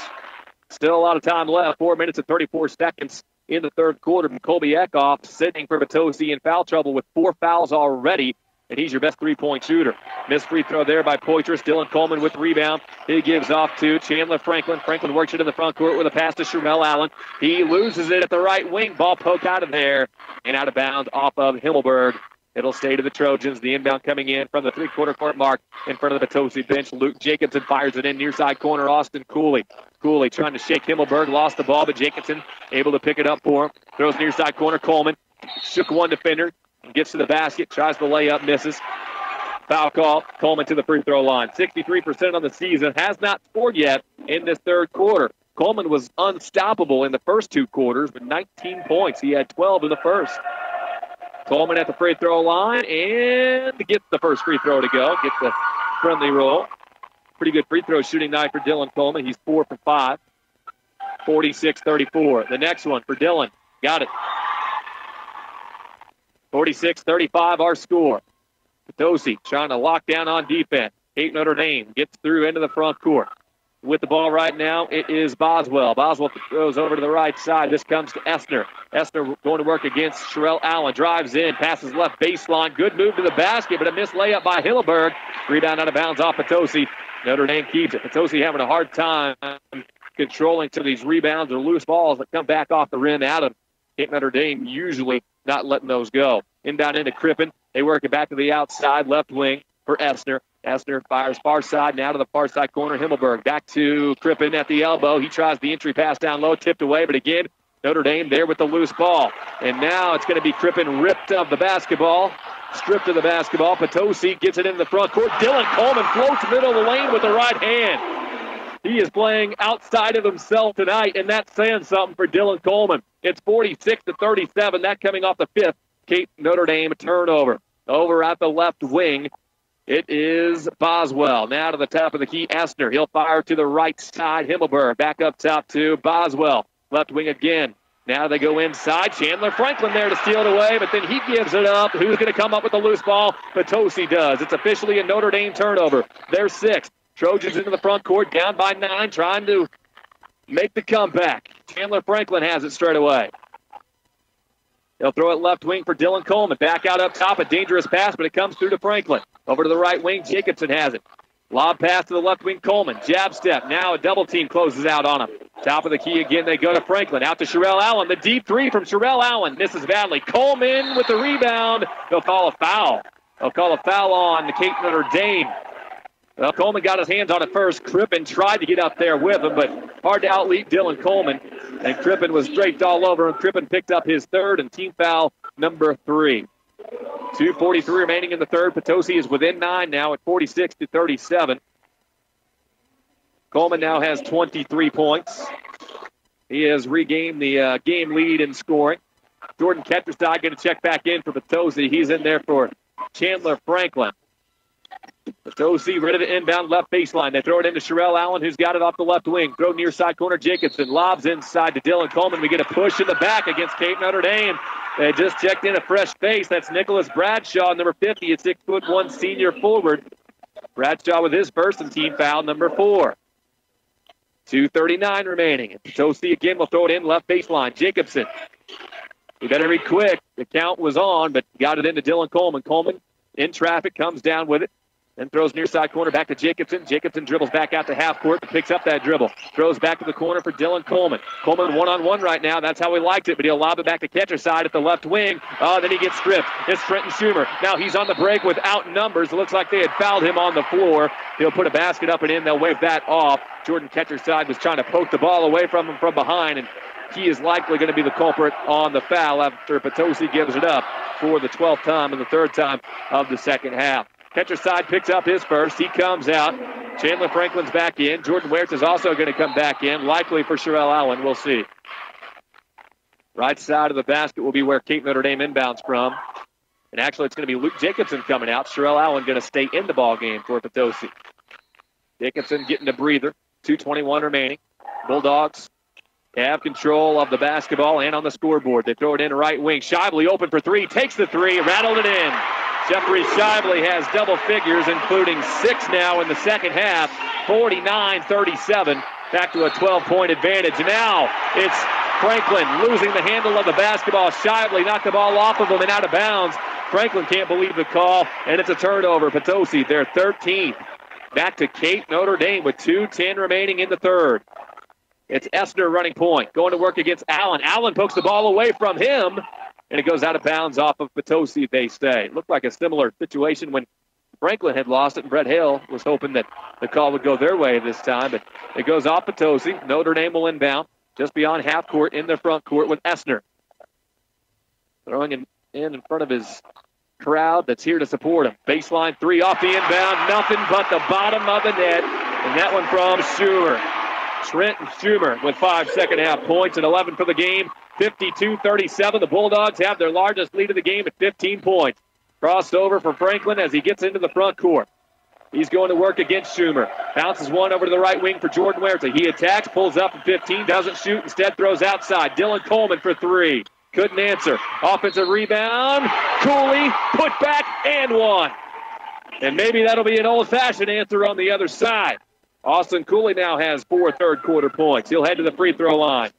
Still a lot of time left. 4 minutes and 34 seconds in the third quarter from Colby Eckhoff, sitting for Potosi in foul trouble with 4 fouls already. And he's your best three-point shooter. Missed free throw there by Poitras. Dylan Coleman with the rebound. He gives off to Chandler Franklin. Franklin works it in the front court with a pass to Sherelle Allen. He loses it at the right wing. Ball poked out of there and out of bounds off of Himmelberg. It'll stay to the Trojans. The inbound coming in from the three-quarter court mark in front of the Potosi bench. Luke Jacobson fires it in near side corner. Austin Cooley. Cooley trying to shake Himmelberg. Lost the ball, but Jacobson able to pick it up for him. Throws near side corner. Coleman shook one defender. Gets to the basket, tries to lay up, misses. Foul call. Coleman to the free throw line. 63% on the season. Has not scored yet in this third quarter. Coleman was unstoppable in the first 2 quarters with 19 points. He had 12 in the first. Coleman at the free throw line and gets the first free throw to go. Gets the friendly roll. Pretty good free throw shooting night for Dylan Coleman. He's 4 for 5. 46-34. The next one for Dillon. Got it. 46-35 our score. Potosi trying to lock down on defense. Cape Notre Dame gets through into the front court. With the ball right now, it is Boswell. Boswell throws over to the right side. This comes to Essner. Essner going to work against Sherelle Allen. Drives in, passes left baseline. Good move to the basket, but a missed layup by Hilleberg. Rebound out of bounds off Potosi. Notre Dame keeps it. Potosi having a hard time controlling some of these rebounds or loose balls that come back off the rim out of Cape Notre Dame, usually not letting those go. Inbound into Crippen. They work it back to the outside, left wing for Essner. Essner fires far side, now to the far side corner. Himmelberg back to Crippen at the elbow. He tries the entry pass down low, tipped away, but again, Notre Dame there with the loose ball. And now it's going to be Crippen ripped of the basketball, stripped of the basketball. Potosi gets it in the front court. Dylan Coleman floats middle of the lane with the right hand. He is playing outside of himself tonight, and that's saying something for Dylan Coleman. It's 46-37, that coming off the fifth Cape Notre Dame turnover. Over at the left wing, it is Boswell. Now to the top of the key, Essner. He'll fire to the right side. Himmelberg back up top to Boswell. Left wing again. Now they go inside. Chandler Franklin there to steal it away, but then he gives it up. Who's going to come up with the loose ball? Potosi does. It's officially a Notre Dame turnover. They're sixth. Trojans into the front court, down by 9, trying to make the comeback. Chandler Franklin has it straight away. They'll throw it left wing for Dylan Coleman. Back out up top, a dangerous pass, but it comes through to Franklin. Over to the right wing, Jacobson has it. Lob pass to the left wing, Coleman. Jab step. Now a double team closes out on him. Top of the key again, they go to Franklin. Out to Sherelle Allen. The deep three from Sherelle Allen. Misses badly. Coleman with the rebound. They'll call a foul. They'll call a foul on the Cape Notre Dame. Well, Coleman got his hands on it first. Crippen tried to get up there with him, but hard to outlead Dylan Coleman. And Crippen was draped all over him. Crippen picked up his third and team foul number 3. 2:43 remaining in the third. Potosi is within 9 now at 46-37. Coleman now has 23 points. He has regained the game lead in scoring. Jordan Ketterside going to check back in for Potosi. He's in there for Chandler Franklin. Potosi ready to inbound left baseline. They throw it into Sherelle Allen, who's got it off the left wing. Throw near side corner, Jacobson. Lobs inside to Dylan Coleman. We get a push in the back against Cape Notre Dame. They just checked in a fresh face. That's Nicholas Bradshaw, number 50, a 6'1" senior forward. Bradshaw with his first and team foul number 4. 2:39 remaining. Potosi again will throw it in left baseline. Jacobson. We better be quick. The count was on, but got it into Dylan Coleman. Coleman in traffic, comes down with it. Then throws near side corner back to Jacobson. Jacobson dribbles back out to half court, picks up that dribble. Throws back to the corner for Dylan Coleman. Coleman one-on-one right now. That's how he liked it, but he'll lob it back to Ketterside at the left wing. Then he gets stripped. It's Trenton Schumer. Now he's on the break without numbers. It looks like they had fouled him on the floor. He'll put a basket up and in. They'll wave that off. Jordan Ketterside was trying to poke the ball away from him from behind, and he is likely going to be the culprit on the foul after Potosi gives it up for the 12th time and the third time of the second half. Ketterside picks up his first. He comes out. Chandler Franklin's back in. Jordan Wertz is also going to come back in, likely for Sherelle Allen. We'll see. Right side of the basket will be where Cape Notre Dame inbounds from. And actually, it's going to be Luke Jacobson coming out. Sherelle Allen going to stay in the ball game for Potosi. Jacobson getting a breather. 2:21 remaining. Bulldogs have control of the basketball and on the scoreboard. They throw it in right wing. Shively open for 3. Takes the 3. Rattled it in. Jeffrey Shively has double figures, including 6 now in the second half. 49-37. Back to a 12-point advantage. Now it's Franklin losing the handle of the basketball. Shively knocked the ball off of him and out of bounds. Franklin can't believe the call, and it's a turnover. Potosi, their 13th. Back to Cape Notre Dame with 2:10 remaining in the third. It's Essner running point. Going to work against Allen. Allen pokes the ball away from him, and it goes out of bounds off of Potosi, they say. It looked like a similar situation when Franklin had lost it, and Brett Hale was hoping that the call would go their way this time, but it goes off Potosi. Notre Dame will inbound just beyond half court in their front court with Essner. Throwing it in front of his crowd that's here to support him. Baseline 3 off the inbound. Nothing but the bottom of the net, and that one from Schumer. Trenton Schumer with 5 second-half points and 11 for the game. 52-37. The Bulldogs have their largest lead of the game at 15 points. Crossed over for Franklin as he gets into the front court. He's going to work against Schumer. Bounces one over to the right wing for Jordan Huerta. He attacks, pulls up at 15, doesn't shoot, instead throws outside. Dylan Coleman for three. Couldn't answer. Offensive rebound. Cooley, put back, and one. And maybe that'll be an old-fashioned answer on the other side. Austin Cooley now has 4 third-quarter points. He'll head to the free throw line.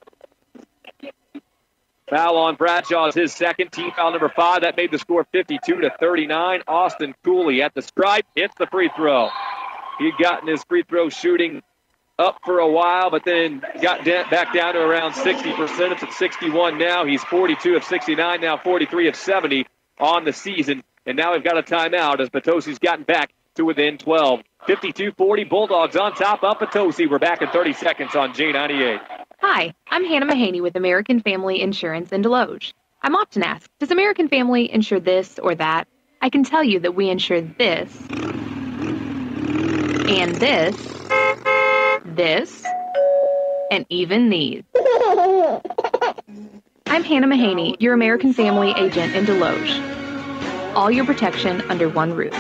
Foul on Bradshaw is his second, team foul number 5. That made the score 52-39. Austin Cooley at the stripe hits the free throw. He'd gotten his free throw shooting up for a while, but then got back down to around 60%. It's at 61 now. He's 42 of 69 now, 43 of 70 on the season. And now we've got a timeout as Potosi's gotten back to within 12. 52-40, Bulldogs on top of Potosi. We're back in 30 seconds on J98. Hi, I'm Hannah Mahaney with American Family Insurance in Deloge. I'm often asked, does American Family insure this or that? I can tell you that we insure this, and this, and even these. I'm Hannah Mahaney, your American Family agent in Deloge. All your protection under one roof.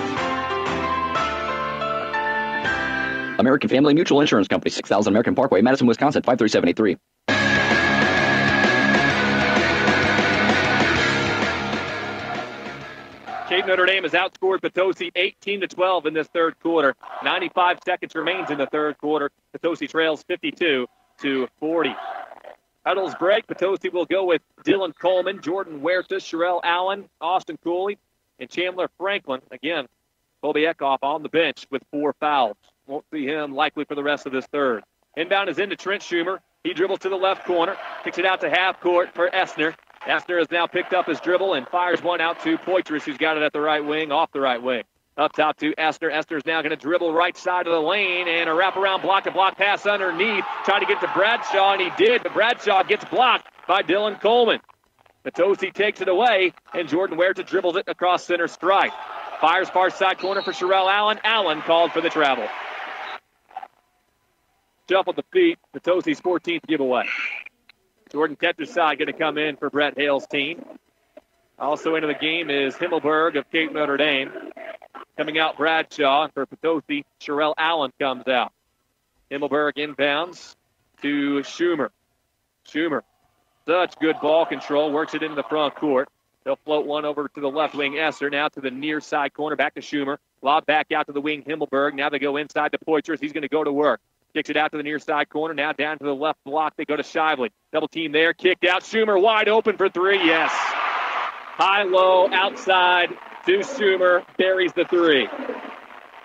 American Family Mutual Insurance Company, 6000 American Parkway, Madison, Wisconsin, 53783. Cape Notre Dame has outscored Potosi 18-12 in this third quarter. 95 seconds remains in the third quarter. Potosi trails 52-40. Huddles break. Potosi will go with Dylan Coleman, Jordan Huerta, Sherelle Allen, Austin Cooley, and Chandler Franklin. Again, Colby Eckhoff on the bench with 4 fouls. Won't see him likely for the rest of this third. Inbound is into Trent Schumer. He dribbles to the left corner, kicks it out to half court for Essner. Essner has now picked up his dribble and fires one out to Poitras, who's got it at the right wing, off the right wing. Up top to Essner. Essner's now going to dribble right side of the lane, and a wraparound block-to-block pass underneath. Trying to get to Bradshaw, and he did, but Bradshaw gets blocked by Dylan Coleman. Potosi takes it away, and Jordan Huerta dribbles it across center strike. Fires far side corner for Sherelle Allen. Allen called for the travel. Shuffled the feet. Potosi's 14th giveaway. Jordan Tetraside going to come in for Brett Hale's team. Also into the game is Himmelberg of Cape Notre Dame. Coming out Bradshaw for Potosi. Sherelle Allen comes out. Himmelberg inbounds to Schumer. Schumer, such good ball control, works it into the front court. They'll float one over to the left wing, Esser. Now to the near side corner, back to Schumer. Lob back out to the wing, Himmelberg. Now they go inside to Poitras. He's going to go to work. Kicks it out to the near side corner. Now down to the left block. They go to Shively. Double team there. Kicked out. Schumer wide open for three. Yes. High-low outside to Schumer. Buries the three.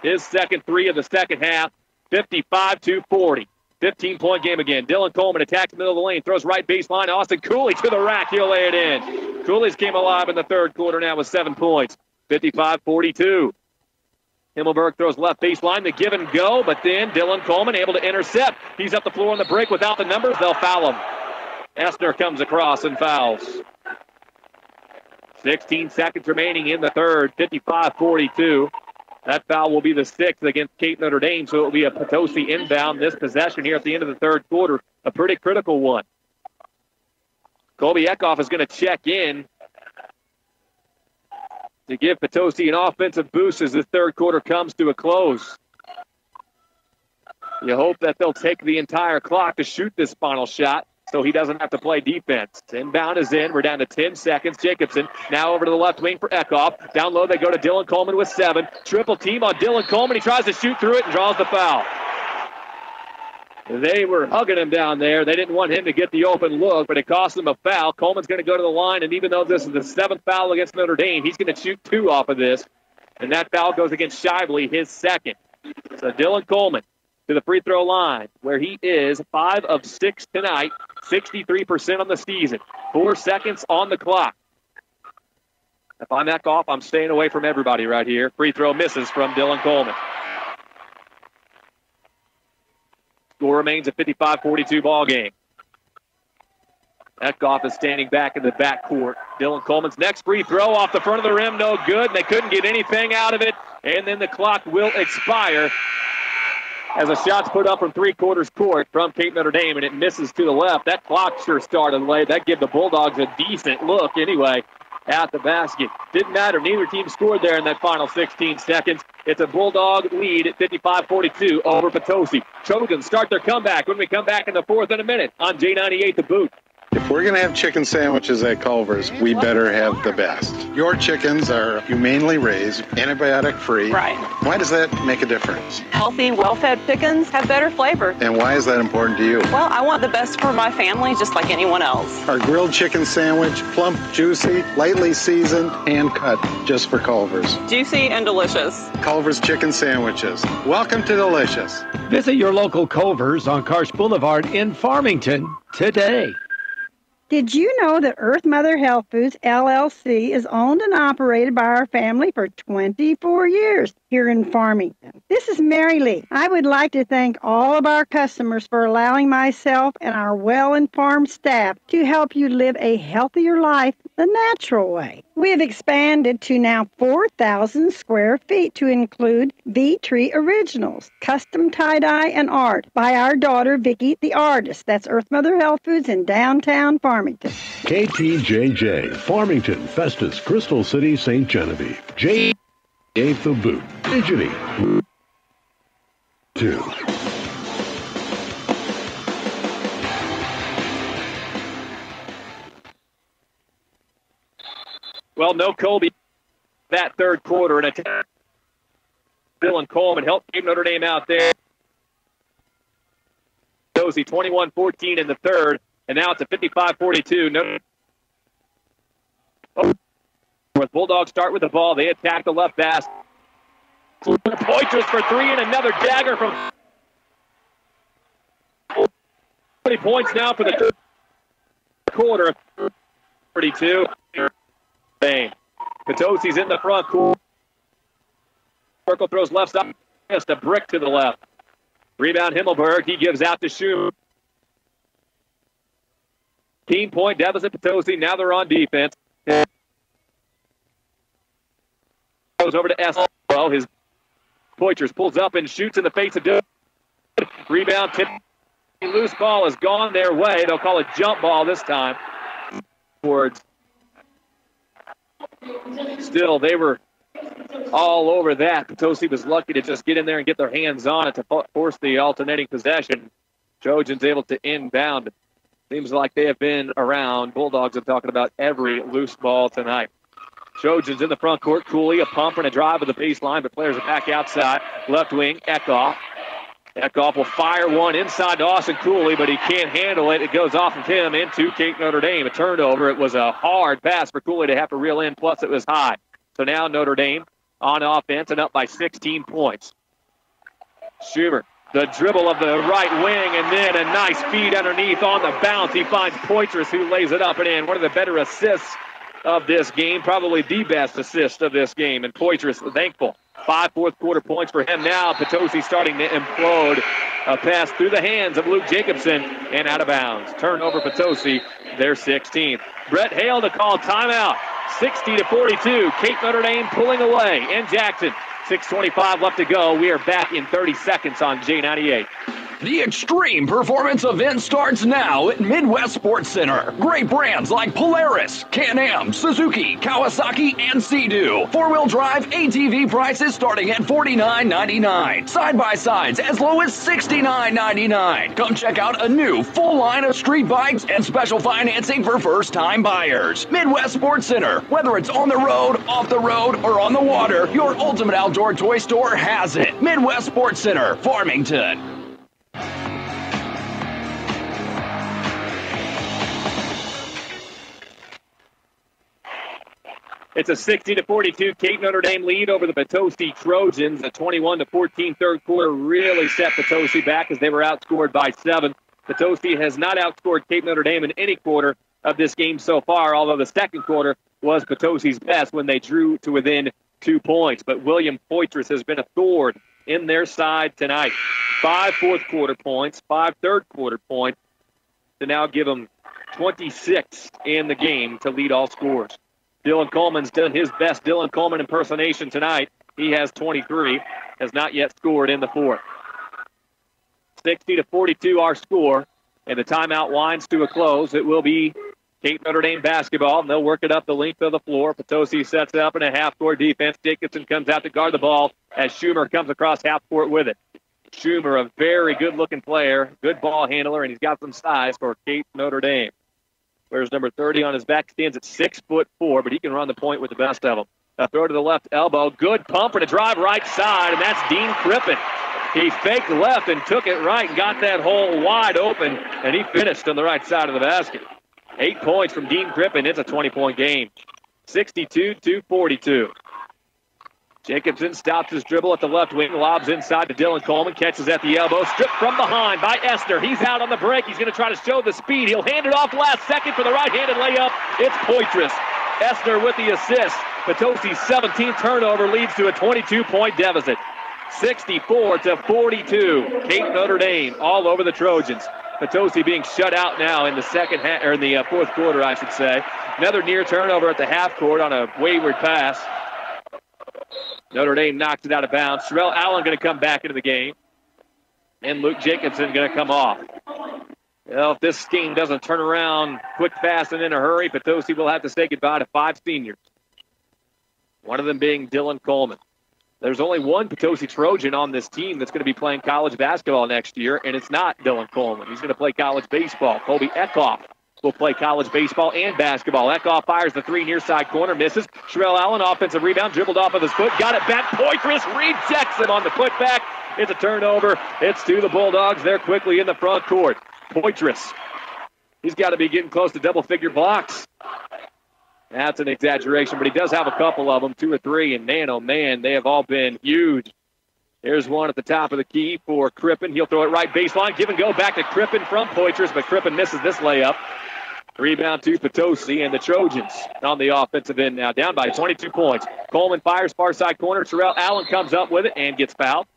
His second three of the second half. 55-40. 15-point game again. Dylan Coleman attacks the middle of the lane. Throws right baseline. Austin Cooley to the rack. He'll lay it in. Cooley's came alive in the third quarter now with 7 points. 55-42. Himmelberg throws left baseline, the give and go, but then Dylan Coleman able to intercept. He's up the floor on the break without the numbers. They'll foul him. Essner comes across and fouls. 16 seconds remaining in the third, 55-42. That foul will be the 6th against Cape Notre Dame, so it will be a Potosi inbound this possession here at the end of the third quarter. A pretty critical one. Colby Eckhoff is going to check in to give Potosi an offensive boost as the third quarter comes to a close. You hope that they'll take the entire clock to shoot this final shot so he doesn't have to play defense. Inbound is in. We're down to 10 seconds. Jacobson now over to the left wing for Eckhoff. Down low, they go to Dylan Coleman with 7. Triple team on Dylan Coleman. He tries to shoot through it and draws the foul. They were hugging him down there. They didn't want him to get the open look, but it cost him a foul. Coleman's going to go to the line, and even though this is the 7th foul against Notre Dame, he's going to shoot 2 off of this. And that foul goes against Shively, his second. So Dylan Coleman to the free throw line, where he is 5 of 6 tonight, 63% on the season. 4 seconds on the clock. If I'm Eckhoff, I'm staying away from everybody right here. Free throw misses from Dylan Coleman. Score remains a 55-42 ball game. Eckhoff is standing back in the backcourt. Dylan Coleman's next free throw off the front of the rim, no good. They couldn't get anything out of it, and then the clock will expire as a shot's put up from three-quarters court from Cape Notre Dame, and it misses to the left. That clock sure started late. That gave the Bulldogs a decent look anyway at the basket. Didn't matter. Neither team scored there in that final 16 seconds. It's a Bulldog lead at 55-42 over Potosi. Trojans start their comeback when we come back in the fourth in a minute on J98 The Boot. If we're going to have chicken sandwiches at Culver's, we better have the best. Your chickens are humanely raised, antibiotic-free. Right. Why does that make a difference? Healthy, well-fed chickens have better flavor. And why is that important to you? Well, I want the best for my family just like anyone else. Our grilled chicken sandwich, plump, juicy, lightly seasoned, hand cut, just for Culver's. Juicy and delicious. Culver's chicken sandwiches. Welcome to Delicious. Visit your local Culver's on Karsh Boulevard in Farmington today. Did you know that Earth Mother Health Foods, LLC, is owned and operated by our family for 24 years here in Farmington? This is Mary Lee. I would like to thank all of our customers for allowing myself and our well-informed staff to help you live a healthier life the natural way. We have expanded to now 4,000 square feet to include V-Tree Originals, custom tie-dye and art by our daughter, Vicki the Artist. That's Earth Mother Health Foods in downtown Farmington. KTJJ, Farmington, Festus, Crystal City, St. Genevieve. J. The Boot. Digity. 2. Well, no Colby that third quarter. And attack. Dylan Coleman helped keep Notre Dame out there. Potosi 21-14 in the third. And now it's a 55-42. With Bulldogs start with the ball. They attack the left basket. Poitras for three and another dagger from 20 points now for the third quarter. 32. Potosi's in the front court. Circle throws left side. Just a brick to the left. Rebound Himmelberg. He gives out to Schumer. 15-point deficit Potosi. Now they're on defense. Goes over to S. Well, his Poitras pulls up and shoots in the face of Dylan. Rebound tip. Loose ball has gone their way. They'll call it jump ball this time. Towards. Still, they were all over that. Potosi was lucky to just get in there and get their hands on it to force the alternating possession. Trojans able to inbound. Seems like they have been around. Bulldogs are talking about every loose ball tonight. Trojans in the front court. Cooley, a pump and a drive at the baseline, but players are back outside. Left wing, Eckhoff. Eckhoff will fire one inside to Austin Cooley, but he can't handle it. It goes off of him into Cape Notre Dame. A turnover. It was a hard pass for Cooley to have to reel in, plus it was high. So now Notre Dame on offense and up by 16 points. Schumer, the dribble of the right wing, and then a nice feed underneath on the bounce. He finds Poitras, who lays it up and in. One of the better assists of this game, probably the best assist of this game, and Poitras thankful. 5 fourth-quarter points for him now. Potosi starting to implode. A pass through the hands of Luke Jacobson and out of bounds. Turnover Potosi, their 16th. Brett Hale to call timeout. 60-42. Cape Notre Dame pulling away in Jackson. 6:25 left to go. We are back in 30 seconds on J98. The Extreme Performance event starts now at Midwest Sports Center. Great brands like Polaris, Can-Am, Suzuki, Kawasaki, and Sea-Doo. Four-wheel drive ATV prices starting at $49.99. Side-by-sides as low as $69.99. Come check out a new full line of street bikes and special financing for first-time buyers. Midwest Sports Center. Whether it's on the road, off the road, or on the water, your ultimate outdoor toy store has it. Midwest Sports Center, Farmington. It's a 60-42 Cape Notre Dame lead over the Potosi Trojans. A 21-14 third quarter really set Potosi back as they were outscored by 7. Potosi has not outscored Cape Notre Dame in any quarter of this game so far, although the second quarter was Potosi's best when they drew to within 2 points. But William Poitras has been a thorn in their side tonight. 5 fourth-quarter points, 5 third-quarter points to now give them 26 in the game to lead all scores. Dylan Coleman's done his best Dylan Coleman impersonation tonight. He has 23, has not yet scored in the fourth. 60-42 our score, and the timeout winds to a close. It will be Cape Notre Dame basketball, and they'll work it up the length of the floor. Potosi sets up in a half-court defense. Jacobson comes out to guard the ball as Schumer comes across half-court with it. Schumer, a very good-looking player, good ball handler, and he's got some size for Cape Notre Dame. Wears number 30 on his back, stands at 6'4", but he can run the point with the best of them. A throw to the left elbow, good pump and a drive right side, and that's Dean Crippen. He faked left and took it right and got that hole wide open, and he finished on the right side of the basket. 8 points from Dean Crippen. It's a 20-point game. 62-42. Jacobson stops his dribble at the left wing, lobs inside to Dylan Coleman, catches at the elbow, stripped from behind by Estner. He's out on the break. He's going to try to show the speed. He'll hand it off last second for the right-handed layup. It's Poitras. Estner with the assist. Potosi's 17th turnover leads to a 22-point deficit. 64-42. Cape Notre Dame all over the Trojans. Potosi being shut out now in the fourth quarter, I should say. Another near turnover at the half court on a wayward pass. Notre Dame knocks it out of bounds. Sherelle Allen going to come back into the game. And Luke Jacobson going to come off. Well, if this game doesn't turn around quick, fast, and in a hurry, Potosi will have to say goodbye to 5 seniors. One of them being Dylan Coleman. There's only one Potosi Trojan on this team that's going to be playing college basketball next year, and it's not Dylan Coleman. He's going to play college baseball. Colby Eckhoff will play college baseball and basketball. Eckhoff fires the 3 near side corner, misses. Sherelle Allen, offensive rebound, dribbled off of his foot, got it back. Poitras rejects him on the putback. It's a turnover. It's to the Bulldogs. They're quickly in the front court. Poitras, he's got to be getting close to double-figure blocks. That's an exaggeration, but he does have a couple of them, 2 or 3, and man, oh man, they have all been huge. Here's one at the top of the key for Crippen. He'll throw it right baseline, give and go back to Crippen from Poitras, but Crippen misses this layup. Rebound to Potosi, and the Trojans on the offensive end now, down by 22 points. Coleman fires far side corner. Sherelle Allen comes up with it and gets fouled.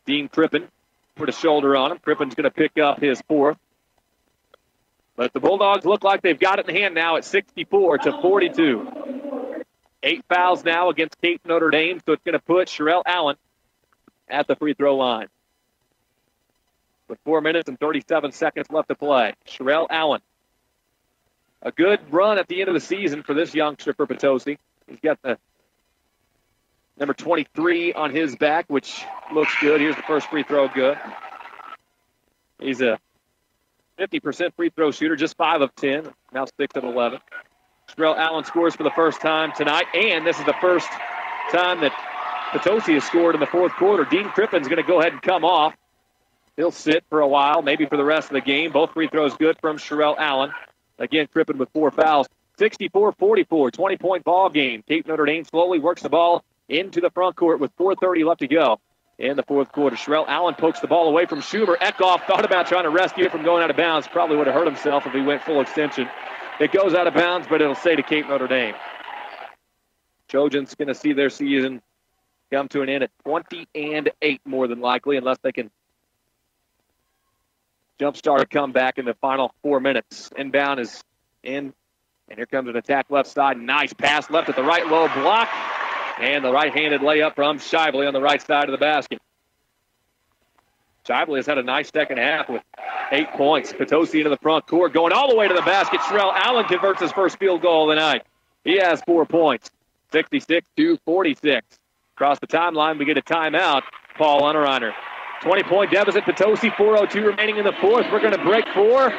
Dean Crippen put a shoulder on him. Crippen's going to pick up his 4th. But the Bulldogs look like they've got it in hand now at 64-42. 8 fouls now against Cape Notre Dame, so it's going to put Sherelle Allen at the free throw line. With 4 minutes and 37 seconds left to play. Sherelle Allen. A good run at the end of the season for this youngster for Potosi. He's got the number 23 on his back, which looks good. Here's the first free throw, good. He's a 50% free throw shooter, just 5 of 10, now 6 of 11. Sherelle Allen scores for the first time tonight, and this is the first time that Potosi has scored in the fourth quarter. Dean Crippen's going to go ahead and come off. He'll sit for a while, maybe for the rest of the game. Both free throws good from Sherelle Allen. Again, Crippen with 4 fouls. 64-44, 20-point ball game. Cape Notre Dame slowly works the ball into the front court with 4:30 left to go in the fourth quarter. Sherelle Allen pokes the ball away from Schumer. Eckhoff thought about trying to rescue it from going out of bounds. Probably would have hurt himself if he went full extension. It goes out of bounds, but it'll stay to Cape Notre Dame. Trojans going to see their season come to an end at 20-8 more than likely, unless they can jumpstart a comeback in the final 4 minutes. Inbound is in, and here comes an attack left side. Nice pass left at the right, low block. And the right-handed layup from Shively on the right side of the basket. Shively has had a nice second half with 8 points. Potosi into the front court, going all the way to the basket. Sherelle Allen converts his first field goal of the night. He has 4 points, 66-46. Across the timeline, we get a timeout. Paul Unterreiner. 20-point deficit. Potosi, 4:02 remaining in the fourth. We're going to break for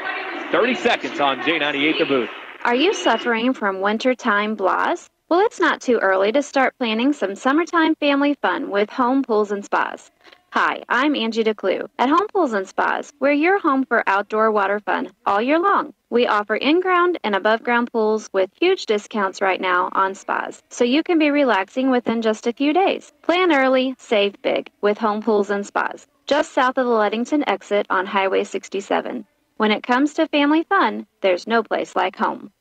30 seconds on J98 The Booth. Are you suffering from wintertime blahs? Well, it's not too early to start planning some summertime family fun with Home Pools and Spas. Hi, I'm Angie DeClue. At Home Pools and Spas, we're your home for outdoor water fun all year long. We offer in-ground and above-ground pools with huge discounts right now on spas, so you can be relaxing within just a few days. Plan early, save big with Home Pools and Spas, just south of the Leadington exit on Highway 67. When it comes to family fun, there's no place like home.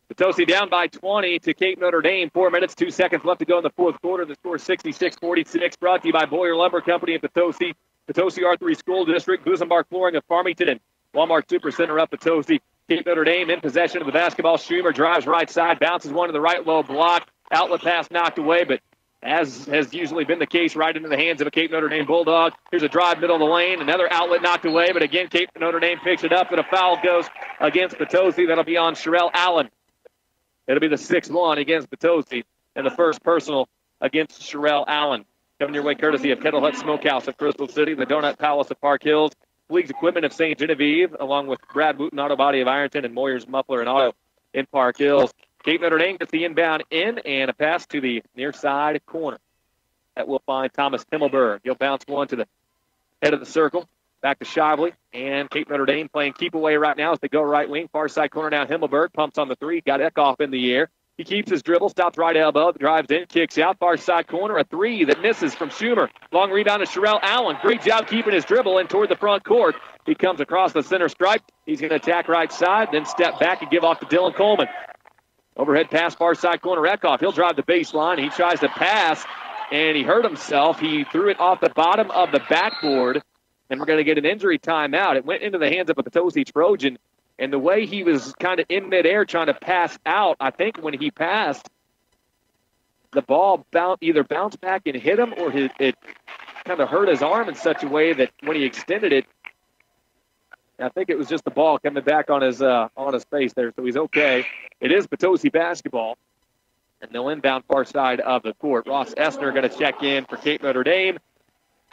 Potosi down by 20 to Cape Notre Dame. 4 minutes, 2 seconds left to go in the fourth quarter. The score 66-46. Brought to you by Boyer Lumber Company in Potosi, Potosi R3 School District, Busenbark Flooring of Farmington, and Walmart Supercenter up Potosi. Cape Notre Dame in possession of the basketball. Schumer drives right side, bounces one to the right low block. Outlet pass knocked away, but as has usually been the case, right into the hands of a Cape Notre Dame Bulldog. Here's a drive middle of the lane. Another outlet knocked away, but again, Cape Notre Dame picks it up, and a foul goes against Potosi. That'll be on Sherelle Allen. It'll be the 6th against Potosi, and the first personal against Sherelle Allen. Coming your way courtesy of Kettle Hut Smokehouse of Crystal City, the Donut Palace of Park Hills, Fleeg's Equipment of St. Genevieve, along with Brad Wooten Auto Body of Ironton and Moyer's Muffler and Auto in Park Hills. Cape Notre Dame gets the inbound in, and a pass to the near side corner. That will find Thomas Himmelberg. He'll bounce one to the head of the circle. Back to Shively. And Cape Notre Dame playing keep away right now as they go right wing. Far side corner now. Himmelberg pumps on the 3. Got Eckhoff in the air. He keeps his dribble. Stops right elbow. Drives in. Kicks out. Far side corner. A 3 that misses from Schumer. Long rebound to Sherelle Allen. Great job keeping his dribble in toward the front court. He comes across the center stripe. He's going to attack right side. Then step back and give off to Dylan Coleman. Overhead pass, far side corner, Eckhoff. He'll drive the baseline. He tries to pass, and he hurt himself. He threw it off the bottom of the backboard, and we're going to get an injury timeout. It went into the hands of a Potosi Trojan, and the way he was kind of in midair trying to pass out, I think when he passed, the ball either bounced back and hit him, or it kind of hurt his arm in such a way that when he extended it, I think it was just the ball coming back on his face there, so he's okay. It is Potosi basketball, and they'll inbound far side of the court. Ross Essner going to check in for Cape Notre Dame.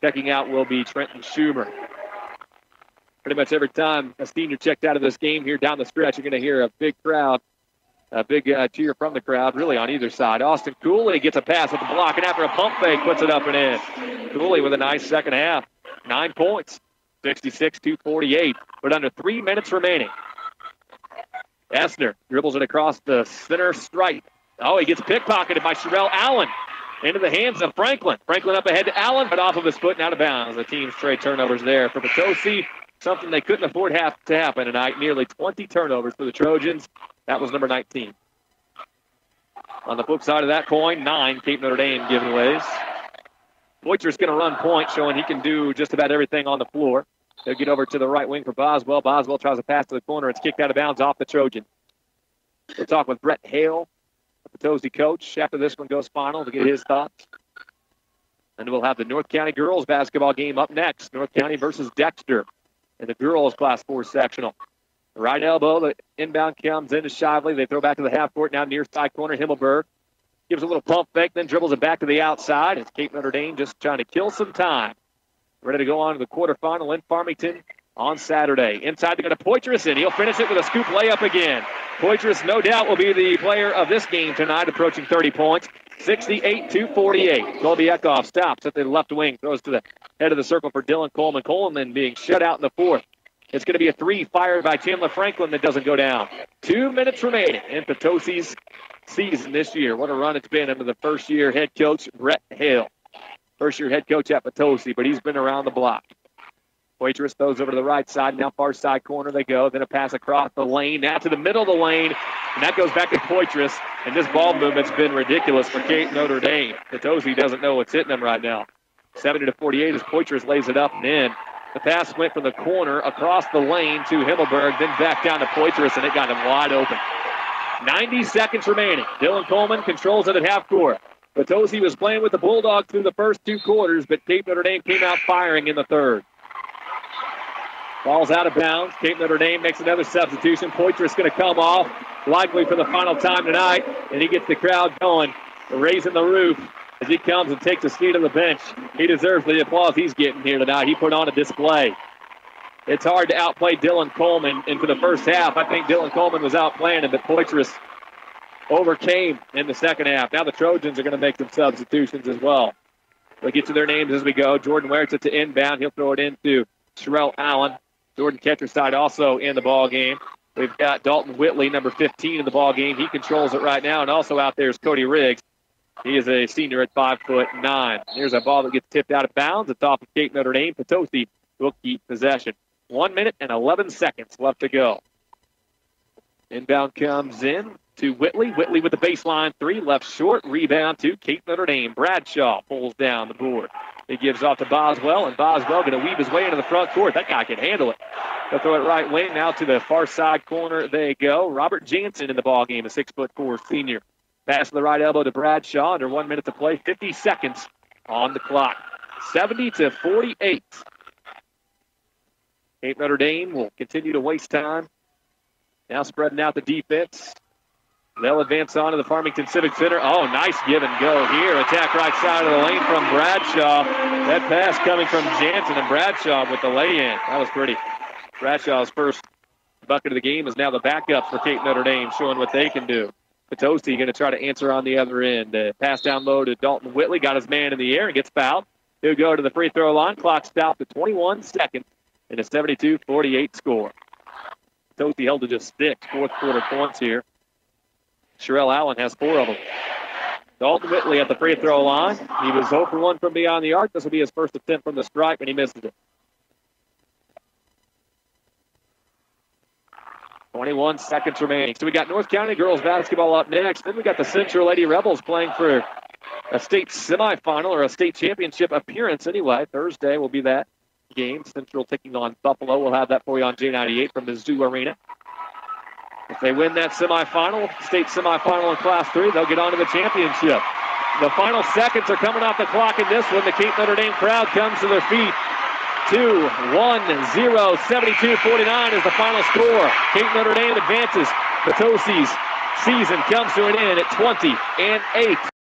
Checking out will be Trenton Schumer. Pretty much every time a senior checked out of this game here down the stretch, you're going to hear a big crowd, a big cheer from the crowd, really on either side. Austin Cooley gets a pass at the block, and after a pump fake, puts it up and in. Cooley with a nice second half. 9 points. 66-48, but under 3 minutes remaining. Essner dribbles it across the center stripe. Oh, he gets pickpocketed by Sherelle Allen into the hands of Franklin. Franklin up ahead to Allen, but off of his foot and out of bounds. The team's trade turnovers there for Potosi, something they couldn't afford to happen tonight. Nearly 20 turnovers for the Trojans. That was number 19. On the flip side of that coin, 9 Cape Notre Dame giveaways. Poitr's going to run point, showing he can do just about everything on the floor. They'll get over to the right wing for Boswell. Boswell tries to pass to the corner. It's kicked out of bounds off the Trojan. We'll talk with Brett Hale, the Potosi coach, after this one goes final to get his thoughts. And we'll have the North County girls basketball game up next. North County versus Dexter in the girls Class 4 sectional. Right elbow, the inbound comes into Shively. They throw back to the half court, now near side corner. Himmelberg gives a little pump fake, then dribbles it back to the outside. It's Cape Notre Dame just trying to kill some time. Ready to go on to the quarterfinal in Farmington on Saturday. Inside, they got a Poitras in. He'll finish it with a scoop layup again. Poitras, no doubt, will be the player of this game tonight, approaching 30 points. 68-48. Colby Eckhoff stops at the left wing, throws to the head of the circle for Dylan Coleman. Coleman being shut out in the 4th. It's going to be a 3 fired by Chandler Franklin that doesn't go down. 2 minutes remaining in Potosi's season this year. What a run it's been under the first-year head coach, Brett Hale. First-year head coach at Potosi, but he's been around the block. Poitras throws over to the right side. Now far side corner they go. Then a pass across the lane. Now to the middle of the lane. And that goes back to Poitras. And this ball movement's been ridiculous for Cape Notre Dame. Potosi doesn't know what's hitting them right now. 70-48 as Poitras lays it up and in. The pass went from the corner across the lane to Himmelberg, then back down to Poitras, and it got him wide open. 90 seconds remaining. Dylan Coleman controls it at half court. Potosi was playing with the Bulldogs through the first 2 quarters, but Cape Notre Dame came out firing in the 3rd. Ball's out of bounds. Cape Notre Dame makes another substitution. Poitras going to come off, likely for the final time tonight, and he gets the crowd going, raising the roof as he comes and takes a seat on the bench. He deserves the applause he's getting here tonight. He put on a display. It's hard to outplay Dylan Coleman, and for the first half, I think Dylan Coleman was outplaying him, but Poitras overcame in the second half. Now the Trojans are going to make some substitutions as well. We'll get to their names as we go. Jordan Huerta to inbound. He'll throw it into Sherelle Allen. Jordan Ketcherside also in the ball game. We've got Dalton Whitley, number 15, in the ball game. He controls it right now, and also out there is Cody Riggs. He is a senior at 5'9". Here's a ball that gets tipped out of bounds. It's off of Cape Notre Dame. Potosi will keep possession. 1 minute and 11 seconds left to go. Inbound comes in to Whitley. Whitley with the baseline 3, left short. Rebound to Cape Notre Dame. Bradshaw pulls down the board. He gives off to Boswell, and Boswell going to weave his way into the front court. That guy can handle it. They'll throw it right wing. Now to the far side corner they go. Robert Jansen in the ball game, a 6'4" senior. Pass to the right elbow to Bradshaw. Under 1 minute to play. 50 seconds on the clock. 70-48. Cape Notre Dame will continue to waste time. Now spreading out the defense. They'll advance on to the Farmington Civic Center. Oh, nice give and go here. Attack right side of the lane from Bradshaw. That pass coming from Jansen, and Bradshaw with the lay-in. That was pretty. Bradshaw's first bucket of the game is now the backup for Cape Notre Dame, showing what they can do. Potosi going to try to answer on the other end. Pass down low to Dalton Whitley. Got his man in the air and gets fouled. He'll go to the free throw line. Clock stopped at 21 seconds in a 72-48 score. Potosi held to just 6 fourth quarter points here. Sherelle Allen has 4 of them. Dalton Whitley at the free throw line. He was 0 for 1 from beyond the arc. This will be his first attempt from the stripe, and he misses it. 21 seconds remaining. So we got North County girls basketball up next. Then we got the Central Lady Rebels playing for a state semifinal or a state championship appearance anyway. Thursday will be that game. Central taking on Buffalo. We'll have that for you on J98 from the Zoo Arena. If they win that semifinal, state semifinal in Class 3, they'll get on to the championship. The final seconds are coming off the clock in this one. The Cape Notre Dame crowd comes to their feet. 2-1-0, 72-49 is the final score. Cape Notre Dame advances. Potosi's season comes to an end at 20-8.